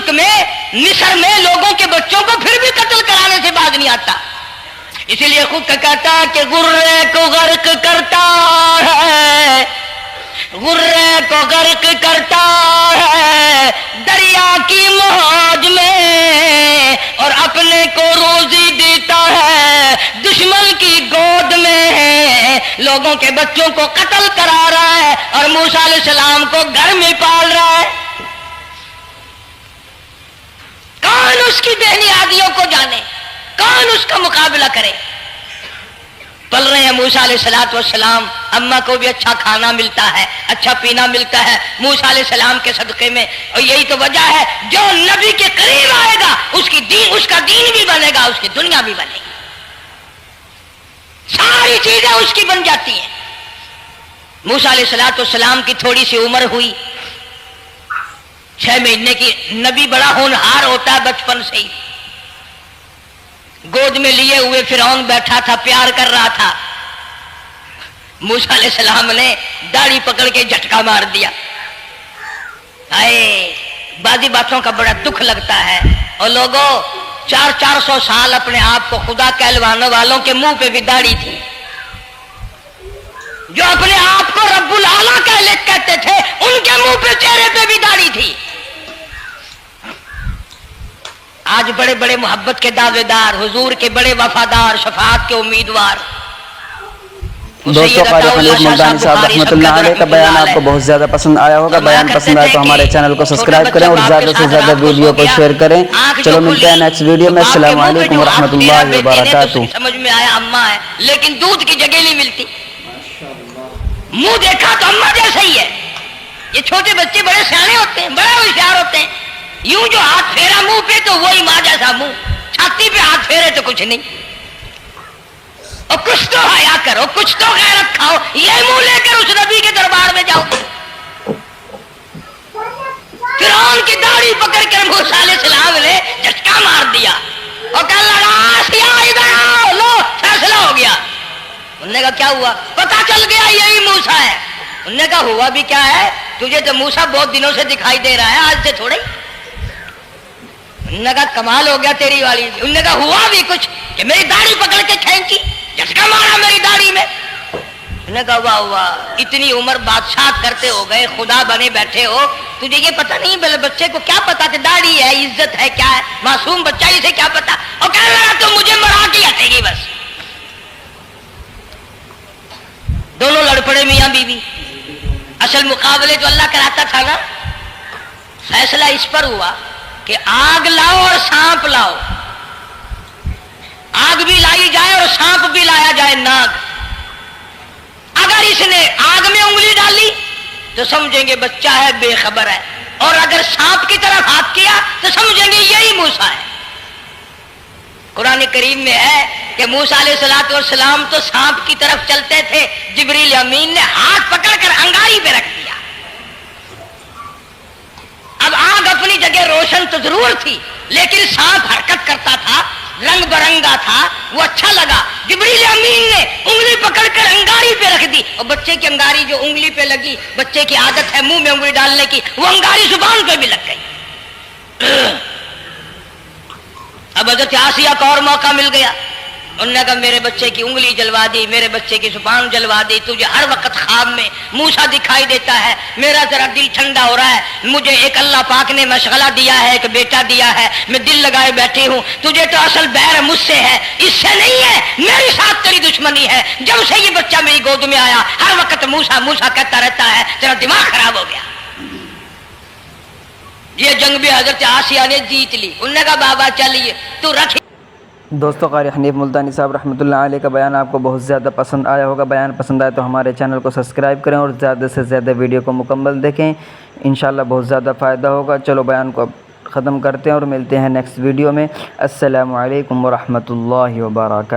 ملک میں مصر میں لوگوں کے بچوں کو پھر بھی قتل کرانے سے باز نہیں آتا. اسی لیے خود کہتا کہ غرے کو غرق کرتا ہے، غرے کو غرق کرتا ہے دریا کی موج میں، اور اپنے کو روزی دیتا ہے دشمن کی گود میں. لوگوں کے بچوں کو قتل کرا رہا ہے اور موسیٰ علیہ السلام کو گھر میں پال رہا ہے. کون اس کی بہنیادیوں کو جانے، کون اس کا مقابلہ کرے. پل رہے ہیں موسیٰ علیہ السلام، اماں کو بھی اچھا کھانا ملتا ہے، اچھا پینا ملتا ہے موسیٰ علیہ السلام کے صدقے میں. اور یہی تو وجہ ہے جو نبی کے قریب آئے گا اس کا دین بھی بنے گا، اس کی دنیا بھی بنے گی، ساری چیزیں اس کی بن جاتی ہیں. موسیٰ علیہ السلام کی تھوڑی سی عمر ہوئی، 6 مہینے کی. نبی بڑا ہونہار ہوتا ہے بچپن سے ہی. گود میں لیے ہوئے فرعون بیٹھا تھا، پیار کر رہا تھا. موسیٰ علیہ السلام نے داڑھی پکڑ کے جھٹکا مار دیا. بعضی باتوں کا بڑا دکھ لگتا ہے. اور لوگوں 400 سال اپنے آپ کو خدا کہلوانے والوں کے منہ پہ بھی داڑھی تھی، جو اپنے آپ کو رب العالی کہتے تھے ان کے منہ پہ چہرے پہ بھی داڑھی تھی. آج بڑے بڑے محبت کے دعوے دار، حضور کے بڑے وفادار، شفاعت کے امیدوار. دوستوں قاری حنیف ملتانی صاحب رحمۃ اللہ علیہ کا بیان آپ کو بہت زیادہ پسند آیا ہوگا. بیان پسند آئے تو ہمارے چینل کو سبسکرائب کریں اور زیادہ سے زیادہ ویڈیو کو شیئر کریں. چلو ملتے ہیں نیکسٹ ویڈیو میں. السلام علیکم ورحمۃ اللہ وبرکاتہ. سمجھ میں آیا اماں ہے لیکن دودھ کی جگہ نہیں ملتی. منہ دیکھا تو اماں جیسا ہی ہے. یہ چھوٹے بچے بڑے سیانے ہوتے ہیں، بڑے ہوشیار ہوتے ہیں. یوں جو ہاتھ پھیرا منہ پہ تو وہی ماں جیسا منہ، چھاتی پہ ہاتھ پھیرے تو کچھ نہیں. اور کچھ تو حیا کرو، کچھ تو غیرت کھاؤ. یہ منہ لے کر اس نبی کے دربار میں جاؤ. فرعون کی داڑھی پکڑ کر موسیٰ علیہ السلام نے جھٹکا مار دیا اور کہا لڑا سیا ادھر آؤ، لو فیصلہ ہو گیا. انہوں نے کہا کیا ہوا؟ پتا چل گیا یہی موسیٰ ہے. انہوں نے کہا ہوا بھی کیا ہے؟ تجھے تو موسیٰ بہت دنوں سے دکھائی دے رہا ہے، آج سے تھوڑا ہی. انہوں نے کہا کمال ہو گیا تیری والی. انہوں نے کہا ہوا بھی کچھ کہ میری داڑھی پکڑ کے کھینچی، جھٹکا مارا میری داڑھی میں. انہوں نے کہا واہ واہ، اتنی عمر بادشاہ کرتے ہو گئے، خدا بنے بیٹھے ہو، تجھے یہ پتہ نہیں؟ بلے بچے کو کیا پتا کہ داڑھی ہے، عزت ہے، کیا ہے؟ معصوم بچہ اسے کیا پتا؟ اور کہنے لگا تو مجھے مرا کے ہٹے گی بس. دونوں لڑ پڑے میاں بیوی. اصل مقابلے تو اللہ کراتا تھا نا. فیصلہ اس پر ہوا کہ آگ لاؤ اور سانپ لاؤ. آگ بھی لائی جائے اور سانپ بھی لایا جائے، ناگ. اگر اس نے آگ میں انگلی ڈالی تو سمجھیں گے بچہ ہے، بے خبر ہے، اور اگر سانپ کی طرف ہاتھ کیا تو سمجھیں گے یہی موسیٰ ہے. قرآن کریم میں ہے کہ موسیٰ علیہ السلام تو سانپ کی طرف چلتے تھے، جبریل امین نے ہاتھ پکڑ کر انگاری پہ رکھ دیا. اب آگ اپنی جگہ روشن تو ضرور تھی لیکن سانپ حرکت کرتا تھا، رنگ برنگا تھا، وہ اچھا لگا. جبریل امین نے انگلی پکڑ کر انگاری پہ رکھ دی، اور بچے کی انگاری جو انگلی پہ لگی، بچے کی عادت ہے منہ میں انگلی ڈالنے کی، وہ انگاری زبان پہ بھی لگ گئی. اب حضرت آسیہ کو اور موقع مل گیا. انہوں نے کہا میرے بچے کی انگلی جلوا دی، میرے بچے کی زبان جلوا دی، تجھے ہر وقت خواب میں موسیٰ دکھائی دیتا ہے، میرا ذرا دل ٹھنڈا ہو رہا ہے. مجھے ایک اللہ پاک نے مشغلہ دیا ہے، ایک بیٹا دیا ہے، میں دل لگائے بیٹھی ہوں. تجھے تو اصل بیر مجھ سے ہے، اس سے نہیں ہے، میرے ساتھ تیری دشمنی ہے. جب سے یہ بچہ میری گود میں آیا ہر وقت موسیٰ موسیٰ کہتا رہتا ہے، تیرا دماغ خراب ہو گیا. یہ جنگ بھی حضرت آسیہ نے جیت لی. انہوں نے کہا بابا چلیے تو رکھ. دوستوں قاری حنیف ملتانی صاحب رحمۃ اللہ علیہ کا بیان آپ کو بہت زیادہ پسند آیا ہوگا. بیان پسند آئے تو ہمارے چینل کو سبسکرائب کریں اور زیادہ سے زیادہ ویڈیو کو مکمل دیکھیں، انشاءاللہ بہت زیادہ فائدہ ہوگا. چلو بیان کو ختم کرتے ہیں اور ملتے ہیں نیکسٹ ویڈیو میں. السلام علیکم ورحمۃ اللہ وبرکاتہ.